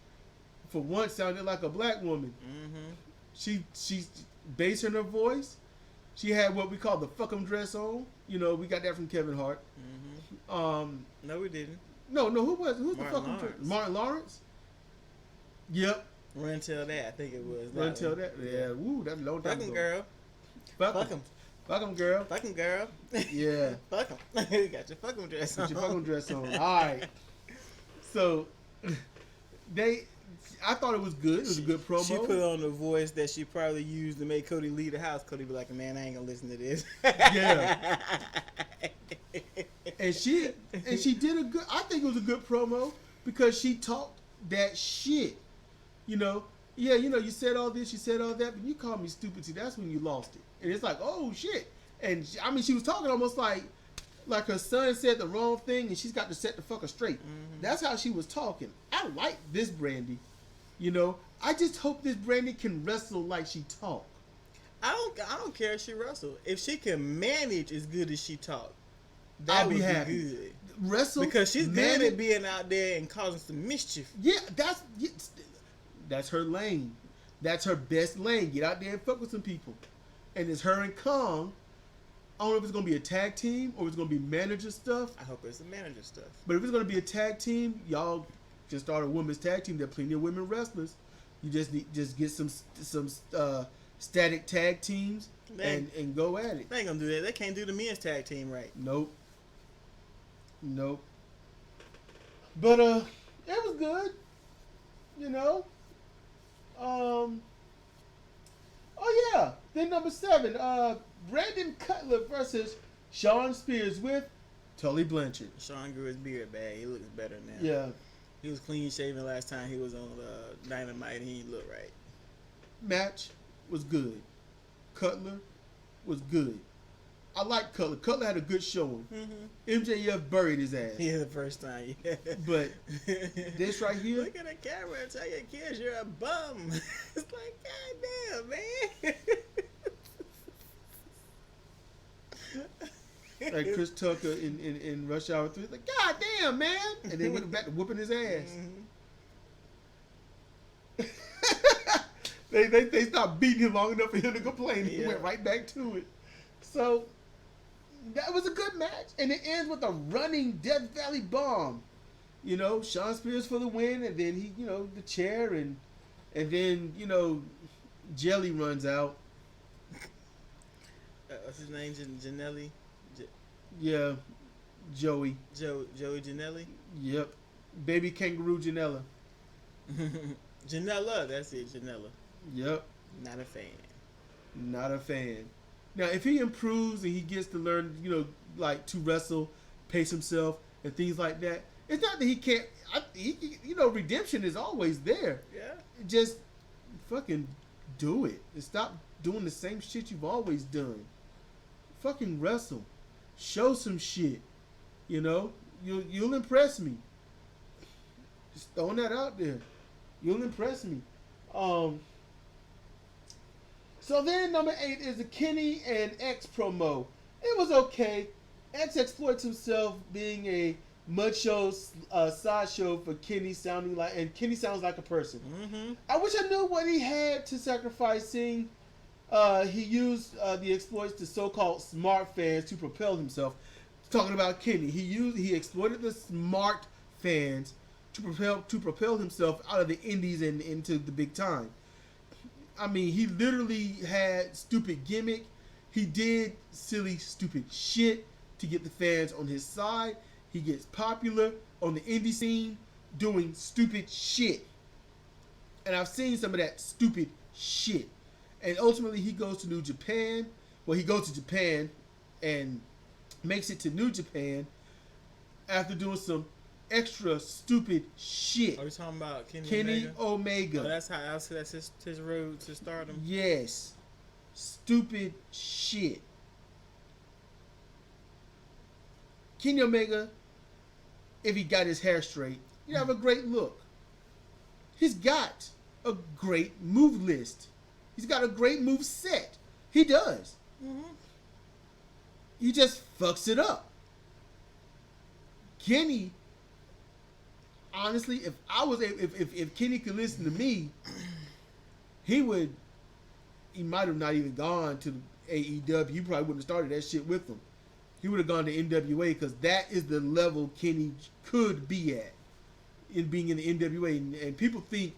for once, sounded like a black woman. Mm-hmm. She bass in her voice. She had what we call the fuck 'em dress on. We got that from Kevin Hart. Mm-hmm. No, we didn't. No. Who's the fuck 'em dress? Martin Lawrence. Yep. Run till that, I think it was. Run till that, yeah. Woo, that's a long time ago. Fuck 'em, girl. Fuck 'em. Fuck 'em, girl. Fuck 'em, girl. Yeah. Fuck 'em. You got your fuck 'em dress on. Got your fuck 'em dress on. All right. So, I thought it was good. It was a good promo. She put on the voice that she probably used to make Cody leave the house. Cody be like, man, I ain't gonna listen to this. Yeah. And she did a good. I think it was a good promo because she talked that shit. You said all this, you said all that, but you called me stupid. See, that's when you lost it. And it's like, oh shit. And she was talking almost like Like her son said the wrong thing and she's got to set the fucker straight. Mm-hmm. That's how she was talking. I like this Brandy. You know, I just hope this Brandy can wrestle like she talk. I don't care if she wrestle. If she can manage as good as she talk, I'll that be would happy. be good. Wrestle Because she's good manage. at being out there and causing some mischief. Yeah, that's her lane. That's her best lane. Get out there and fuck with some people. And it's her and Kong. I don't know if it's gonna be a tag team or it's gonna be manager stuff. I hope it's the manager stuff. But if it's gonna be a tag team, y'all just start a women's tag team. There are plenty of women wrestlers. You just get some static tag teams and go at it. They ain't gonna do that. They can't do the men's tag team right. Nope. But it was good. You know. Oh yeah. Then number 7, Brandon Cutler versus Shawn Spears with Tully Blanchard. Sean grew his beard back. He looks better now. Yeah. He was clean shaven last time he was on Dynamite and he looked right. Match was good. Cutler was good. I like Cutler. Cutler had a good showing. Mm-hmm. MJF buried his ass. Yeah, the first time. Yeah. But this right here. Look at the camera and tell your kids you're a bum. It's like, goddamn, man. Like Chris Tucker in Rush Hour 3. Like, God damn, man. And they went back to whooping his ass. Mm-hmm. They stopped beating him long enough for him to complain. He Yeah. went right back to it. So, that was a good match. And it ends with a running Death Valley Bomb. You know, Shawn Spears for the win. And then he, the chair. And then, Jelly runs out. What's his name? Janelli? Yeah, Joey. Joey Janelli? Yep. Baby Kangaroo Janella. Janella, that's it, Janella. Yep. Not a fan. Not a fan. Now, if he improves and he gets to learn, like to wrestle, pace himself, and things like that, it's not that he can't. Redemption is always there. Yeah. Just fucking do it. And stop doing the same shit you've always done. Fucking wrestle. Show some shit. You'll impress me. Just throwing that out there. You'll impress me. So then number 8 is the Kenny and X promo. It was okay. X exploits himself being a macho sideshow for Kenny and Kenny sounds like a person. Mm-hmm. I wish I knew what he had to sacrifice. Seeing he used the exploits to so-called smart fans to propel himself. Talking about Kenny, he exploited the smart fans to propel himself out of the indies and into the big time. I mean, he literally had stupid gimmick. He did silly, stupid shit to get the fans on his side. He gets popular on the indie scene doing stupid shit. And I've seen some of that stupid shit. And ultimately he goes to New Japan. Well, he goes to Japan and makes it to New Japan after doing some extra stupid shit. Are you talking about Kenny Omega? Oh, that's his road to stardom. Yes. Stupid shit. Kenny Omega, if he got his hair straight, he'd have a great look. He's got a great move list. He's got a great move set. He does. Mm-hmm. He just fucks it up. Kenny, honestly, if Kenny could listen to me, he might have not even gone to AEW. He probably wouldn't have started that shit with them. He would have gone to NWA because that is the level Kenny could be at in being in the NWA. And people think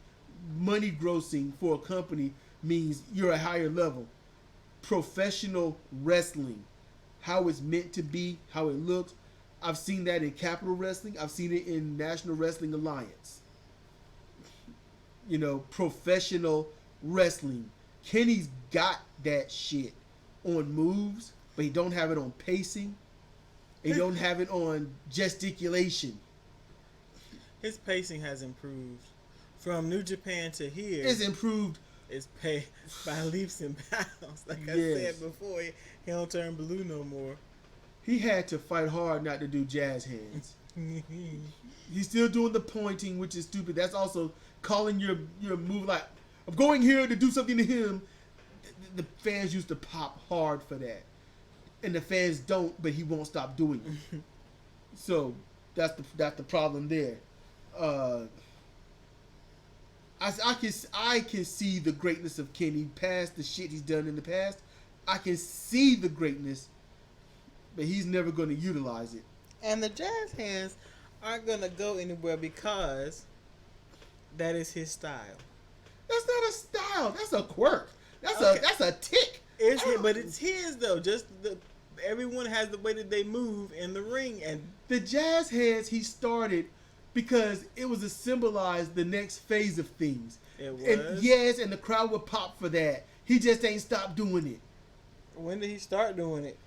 money grossing for a company means you're a higher level. Professional wrestling, how it's meant to be, how it looks. I've seen that in Capital Wrestling. I've seen it in National Wrestling Alliance. Professional wrestling. Kenny's got that shit on moves, but he don't have it on pacing. He don't have it on gesticulation. His pacing has improved. From New Japan to here, It's improved. It's paid by leaps and bounds. Like I Yes. said before, he don't turn blue no more. he had to fight hard not to do jazz hands. He's still doing the pointing, which is stupid. That's also calling your move like, I'm going here to do something to him. The fans used to pop hard for that. And the fans don't, but he won't stop doing it. So that's the problem there. I can see the greatness of Kenny past the shit he's done in the past. I can see the greatness, but he's never going to utilize it. And the jazz hands aren't going to go anywhere because that is his style. That's not a style. That's a quirk. That's a tick. But it's his though. Everyone has the way that they move in the ring, and the jazz hands he started because it was to symbolize the next phase of things. It was. And yes, and the crowd would pop for that. He just ain't stopped doing it. When did he start doing it?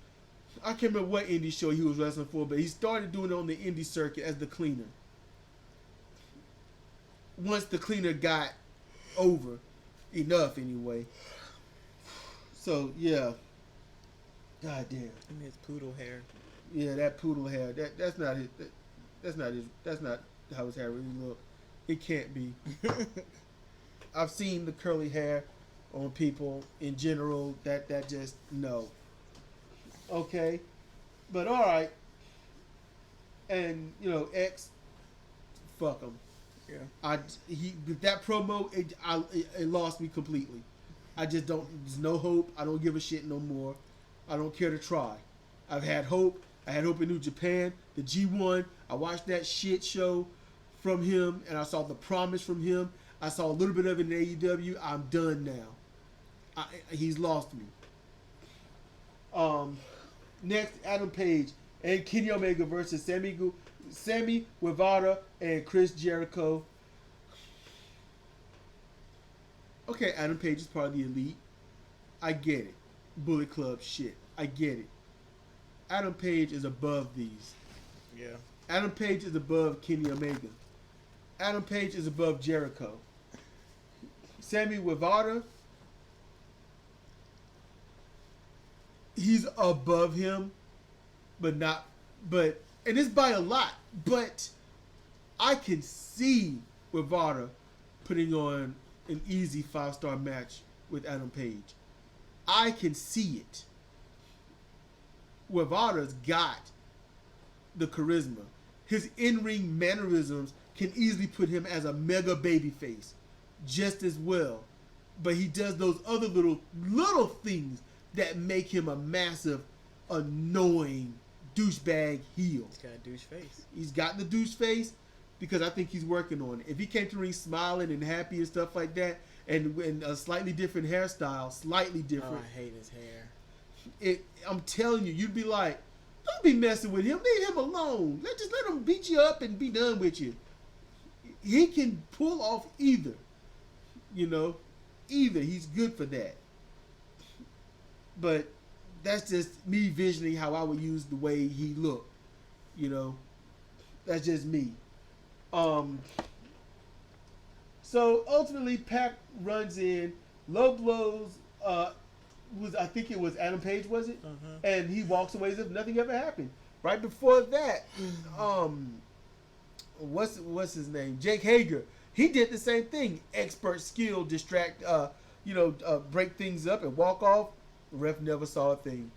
I can't remember what indie show he was wrestling for, but he started doing it on the indie circuit as the cleaner. Once the cleaner got over enough, anyway. So yeah. God damn. And his poodle hair. Yeah, that poodle hair. That's not his. That's not how his hair really look. It can't be. I've seen the curly hair on people in general. That just no. Okay, but all right. And X, fuck him. Yeah. That promo it lost me completely. I just don't. There's no hope. I don't give a shit no more. I don't care to try. I've had hope. I had hope in New Japan, the G1. I watched that shit show from him, and I saw the promise from him. I saw a little bit of it in AEW. I'm done now. He's lost me. Next, Adam Page and Kenny Omega versus Sammy Guevara and Chris Jericho. Okay, Adam Page is part of the Elite. I get it. Bullet Club shit. I get it. Adam Page is above these. Yeah. Adam Page is above Kenny Omega. Adam Page is above Jericho. Sammy Guevara, he's above him, and it's by a lot, but I can see Guevara putting on an easy 5-star match with Adam Page. I can see it. Guevara's got the charisma. His in-ring mannerisms can easily put him as a mega babyface just as well. But he does those other little things that make him a massive, annoying douchebag heel. He's got a douche face. He's got the douche face because I think he's working on it. If he came to the ring smiling and happy and stuff like that, and a slightly different hairstyle, slightly different. Oh, I hate his hair. I'm telling you, you'd be like, don't be messing with him. Leave him alone. Just let him beat you up and be done with you. He can pull off either. Either. He's good for that. But that's just me visioning how I would use the way he looked. That's just me. So ultimately, Pac runs in, low blows. I think it was Adam Page, was it? Uh-huh. And he walks away as if nothing ever happened. Right before that, what's his name? Jake Hager. He did the same thing. Expert skill, distract, break things up and walk off. The ref never saw a thing.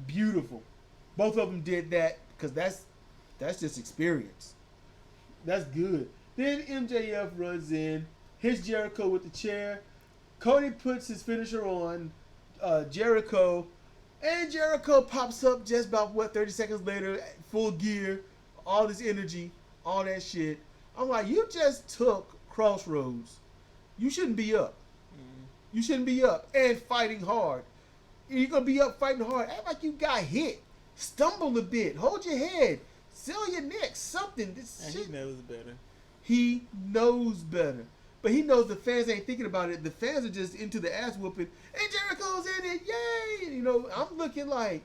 Beautiful. Both of them did that because that's just experience. That's good. Then MJF runs in, hits Jericho with the chair. Cody puts his finisher on Jericho, and Jericho pops up just about 30 seconds later, full gear, all this energy, all that shit. I'm like, you just took Crossroads. You shouldn't be up. You shouldn't be up and fighting hard. You're gonna be up fighting hard. Act like you got hit. Stumble a bit. Hold your head. Sell your neck. Something. He knows better. He knows better. But he knows the fans ain't thinking about it. The fans are just into the ass whooping. And Jericho's in it. Yay! I'm looking like,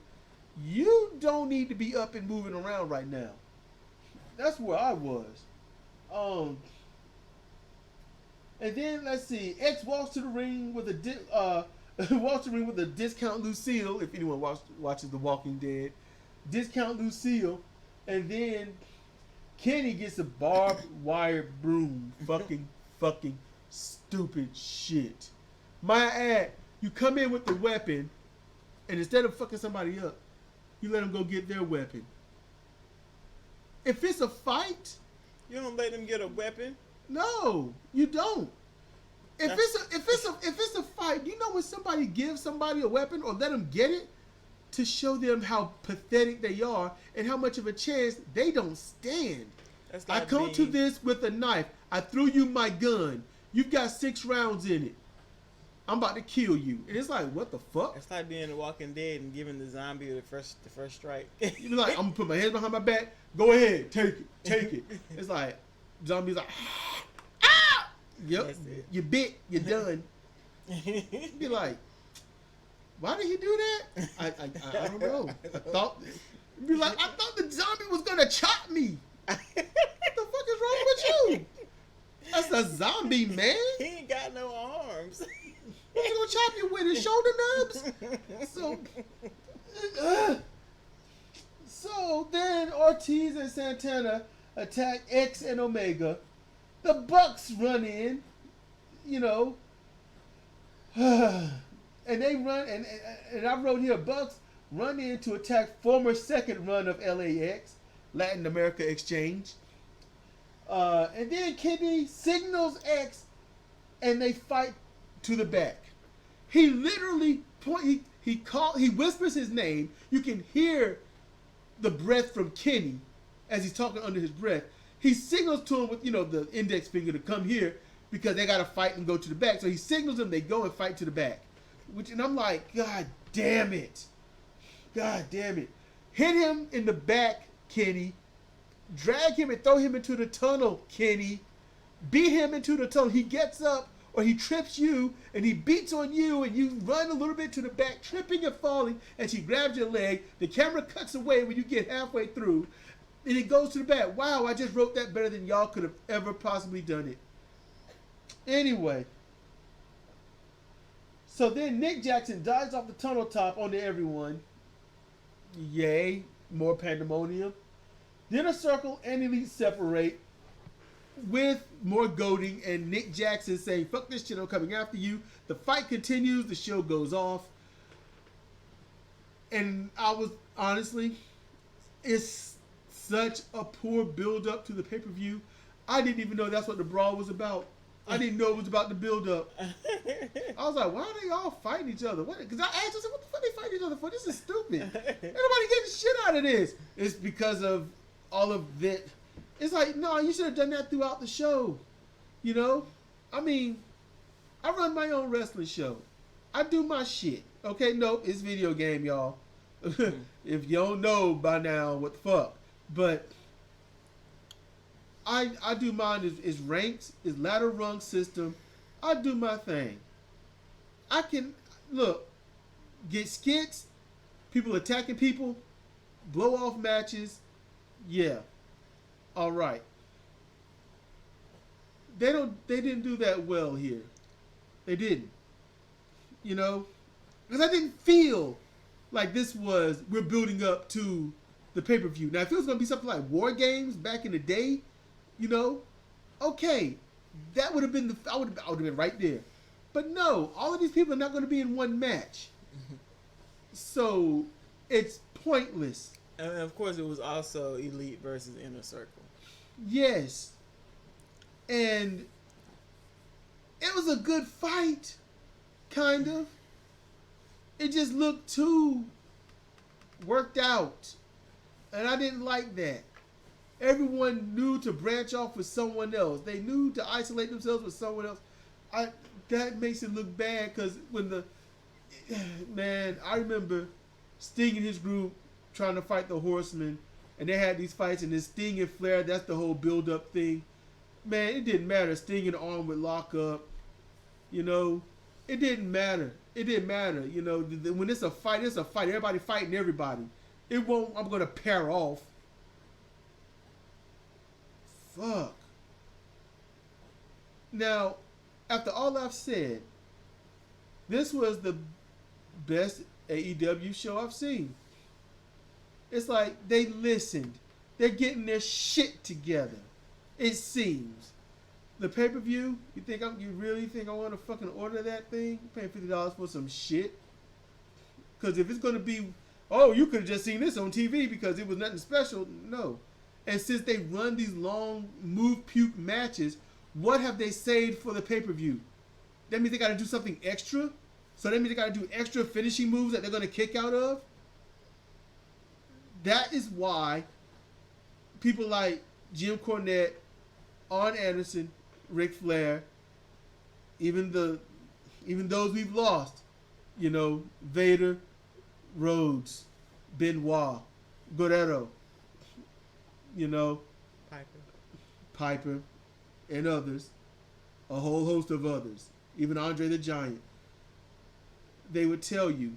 you don't need to be up and moving around right now. That's where I was. And then let's see. X walks to the ring with a discount Lucille. If anyone watches The Walking Dead, discount Lucille, and then Kenny gets a barbed wire broom. Fucking stupid shit. My ad, you come in with the weapon, and instead of fucking somebody up, you let them go get their weapon. If it's a fight, You don't let them get a weapon. no, you don't. If it's a fight, you know when somebody gives somebody a weapon or let them get it to show them how pathetic they are and how much of a chance they don't stand. That's I like come to being- this with a knife. I threw you my gun. You've got 6 rounds in it. I'm about to kill you. And it's like, what the fuck? It's like being The Walking Dead and giving the zombie the first strike. You be like, I'm gonna put my hands behind my back. Go ahead, take it. It's like, zombie's like, ah! Yep, That's it. you bit, you're done. Be like, why did he do that? I don't know. Be like, I thought the zombie was gonna chop me. What the fuck is wrong with you? That's a zombie, man. He ain't got no arms. What's he gonna chop you with? His shoulder nubs? So then Ortiz and Santana attack X and Omega. The Bucks run in, you know, and they run, and I wrote here, Bucks run in to attack former second run of LAX, Latin America Exchange. And then Kenny signals X, and they fight to the back. He literally he whispers his name. You can hear the breath from Kenny as he's talking under his breath. He signals to him with, you know, the index finger to come here because they got to fight and go to the back. So he signals them, they go and fight to the back. And I'm like, God damn it. God damn it. Hit him in the back, Kenny. Drag him and throw him into the tunnel, Kenny. Beat him into the tunnel. He gets up or he trips you and he beats on you and you run a little bit to the back, tripping and falling, and she grabs your leg. The camera cuts away when you get halfway through and it goes to the back. Wow, I just wrote that better than y'all could have ever possibly done it. Anyway. So then Nick Jackson dives off the tunnel top onto everyone. Yay, more pandemonium. Dinner Circle and Elite separate with more goading and Nick Jackson saying, fuck this shit, I'm coming after you. The fight continues, the show goes off. And I was, honestly, it's such a poor build up to the pay-per-view. I didn't even know that's what the brawl was about. I didn't know it was about the build up. I was like, why are they all fighting each other? Because I asked myself, what the fuck are they fighting each other for? This is stupid. Ain't nobody getting shit out of this. It's because of all of that. It's like, no, you should have done that throughout the show. You know? I mean, I run my own wrestling show. I do my shit. Okay, no, it's video game, y'all. If you don't know by now, what the fuck. But I do mine is ranks, is ladder rung system. I do my thing. I can, look, get skits, people attacking people, blow off matches. Yeah. All right. They didn't do that well here. They didn't. You know? Because I didn't feel like we're building up to the pay-per-view. Now, if it was going to be something like War Games back in the day, you know, okay, that would have been I would have been right there. But no, all of these people are not going to be in one match. So, it's pointless. And of course, it was also Elite versus Inner Circle. Yes. And it was a good fight, kind of. It just looked too worked out. And I didn't like that. Everyone knew to branch off with someone else. They knew to isolate themselves with someone else. That makes it look bad because I remember Sting and his group trying to fight the Horsemen, and they had these fights, and then Sting and Flair, that's the whole build-up thing. Man, it didn't matter. Sting and Arn would lock up. You know, it didn't matter. It didn't matter. You know, when it's a fight, it's a fight. Everybody fighting everybody. It won't, I'm going to pair off. Fuck. Now, after all I've said, this was the best AEW show I've seen. It's like they listened. They're getting their shit together. It seems. The pay-per-view, you really think I want to fucking order that thing? Paying $50 for some shit? Because if it's going to be, oh, you could have just seen this on TV because it was nothing special. No. And since they run these long move puke matches, what have they saved for the pay-per-view? That means they got to do something extra? So that means they got to do extra finishing moves that they're going to kick out of? That is why people like Jim Cornette, Arn Anderson, Ric Flair, even those we've lost, Vader, Rhodes, Benoit, Guerrero, Piper, and others, a whole host of others, even Andre the Giant. They would tell you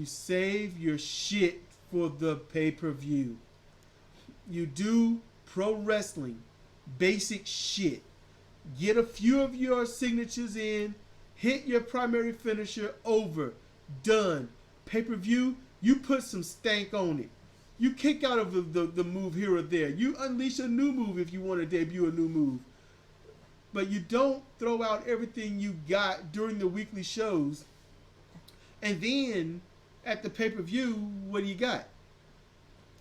save your shit for the pay-per-view. You do pro wrestling, basic shit. Get a few of your signatures in, hit your primary finisher, over, done. Pay-per-view, you put some stank on it. You kick out of the move here or there. You unleash a new move if you want to debut a new move. But you don't throw out everything you got during the weekly shows. And then at the pay-per-view, what do you got?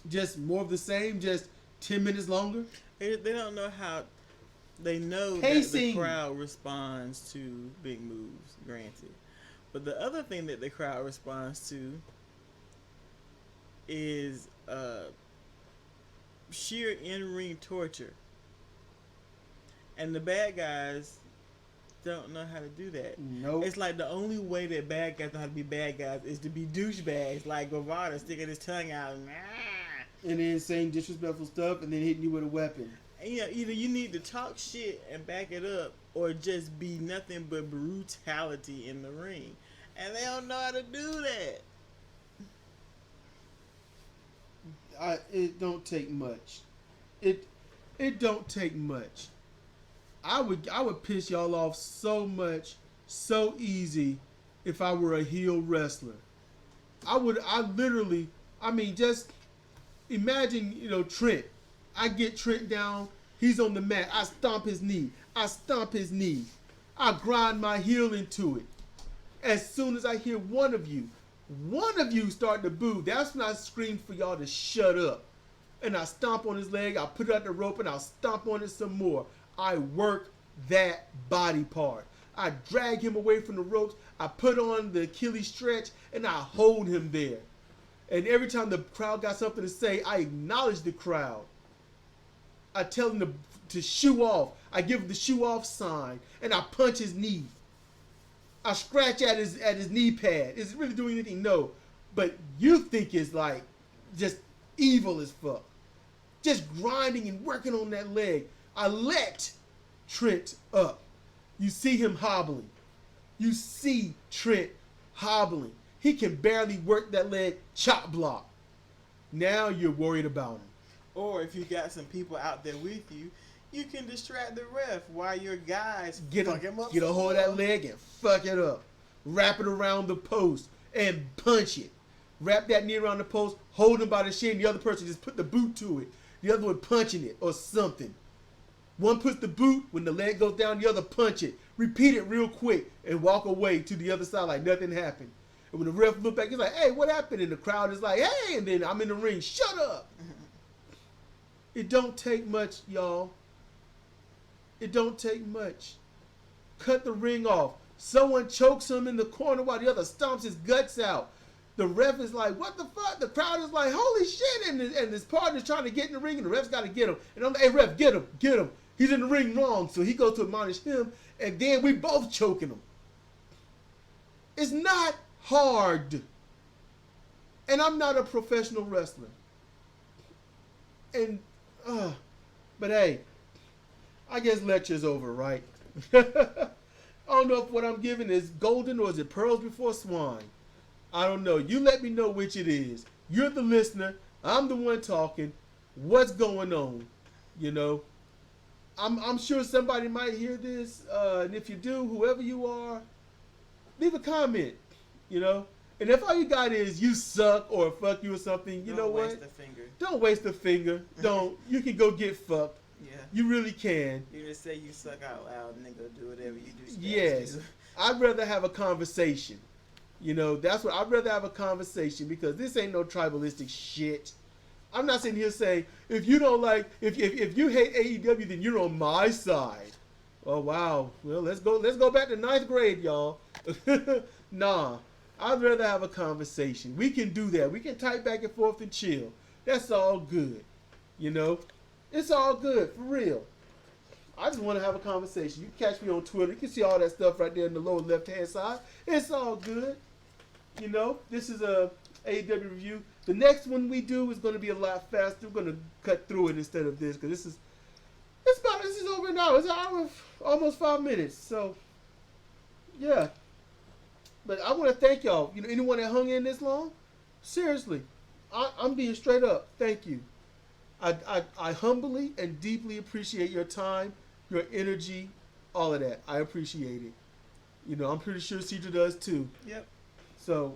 Just more of the same, just 10 minutes longer? They don't know how. They know Pacing. that the crowd responds to big moves, granted. But the other thing that the crowd responds to is sheer in-ring torture. And the bad guys don't know how to do that. Nope. It's like the only way that bad guys know how to be bad guys is to be douchebags, like Guevara sticking his tongue out and then saying disrespectful stuff and then hitting you with a weapon. and either you need to talk shit and back it up or just be nothing but brutality in the ring. And they don't know how to do that. It don't take much. It don't take much. I would piss y'all off so much, so easy, if I were a heel wrestler. Just imagine, Trent. I get Trent down. He's on the mat. I stomp his knee. I grind my heel into it. As soon as I hear one of you start to boo, that's when I scream for y'all to shut up. And I stomp on his leg. I put it out the rope and I'll stomp on it some more. I work that body part. I drag him away from the ropes. I put on the Achilles stretch and I hold him there. And every time the crowd got something to say, I acknowledge the crowd. I tell him to shoo off. I give him the shoo off sign and I punch his knee. I scratch at his knee pad. Is it really doing anything? No. But you think it's like just evil as fuck. Just grinding and working on that leg. I let Trent up. You see him hobbling. You see Trent hobbling. He can barely work that leg chop block. Now you're worried about him. Or if you got some people out there with you, you can distract the ref while your guys fuck him up. Get a hold of that leg and fuck it up. Wrap it around the post and punch it. Wrap that knee around the post, hold him by the shin. The other person just put the boot to it. The other one punching it or something. One puts the boot, when the leg goes down, the other punch it. Repeat it real quick and walk away to the other side like nothing happened. And when the ref look back, he's like, hey, what happened? And the crowd is like, hey, and then I'm in the ring, shut up. It don't take much, y'all. It don't take much. Cut the ring off. Someone chokes him in the corner while the other stomps his guts out. The ref is like, what the fuck? The crowd is like, holy shit. And his partner's trying to get in the ring and the ref's got to get him. And I'm like, hey, ref, get him. He's in the ring wrong. So he goes to admonish him. And then we both choking him. It's not hard. And I'm not a professional wrestler. But hey, I guess lecture's over, right? I don't know if what I'm giving is golden or is it pearls before swine. I don't know. You let me know which it is. You're the listener. I'm the one talking. What's going on? I'm sure somebody might hear this. And if you do, whoever you are, leave a comment. And if all you got is you suck or fuck you or something, you know what? Don't waste a finger. Don't waste a finger. Don't. You can go get fucked. Yeah. You really can. You just say you suck out loud, nigga. Do whatever you do. Yes. I'd rather have a conversation. You know, that's what I'd rather have a conversation, because this ain't no tribalistic shit. I'm not sitting here saying if you don't like if you hate AEW, then you're on my side. Oh wow. Well, let's go back to 9th grade, y'all. Nah. I'd rather have a conversation. We can do that. We can type back and forth and chill. That's all good. You know? It's all good, for real. I just want to have a conversation. You can catch me on Twitter. You can see all that stuff right there in the lower left-hand side. It's all good. You know? This is a AEW review. The next one we do is going to be a lot faster. We're going to cut through it instead of this, because this is over an hour. It's an hour, almost 5 minutes. So, yeah. But I want to thank y'all. You know, anyone that hung in this long, seriously, I'm being straight up. Thank you. I humbly and deeply appreciate your time, your energy, all of that. I appreciate it. You know, I'm pretty sure Cedra does too. Yep. So,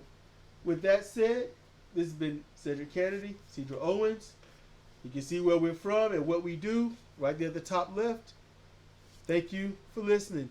with that said, this has been Cedric Kennedy, Cedra Owens. You can see where we're from and what we do right there at the top left. Thank you for listening.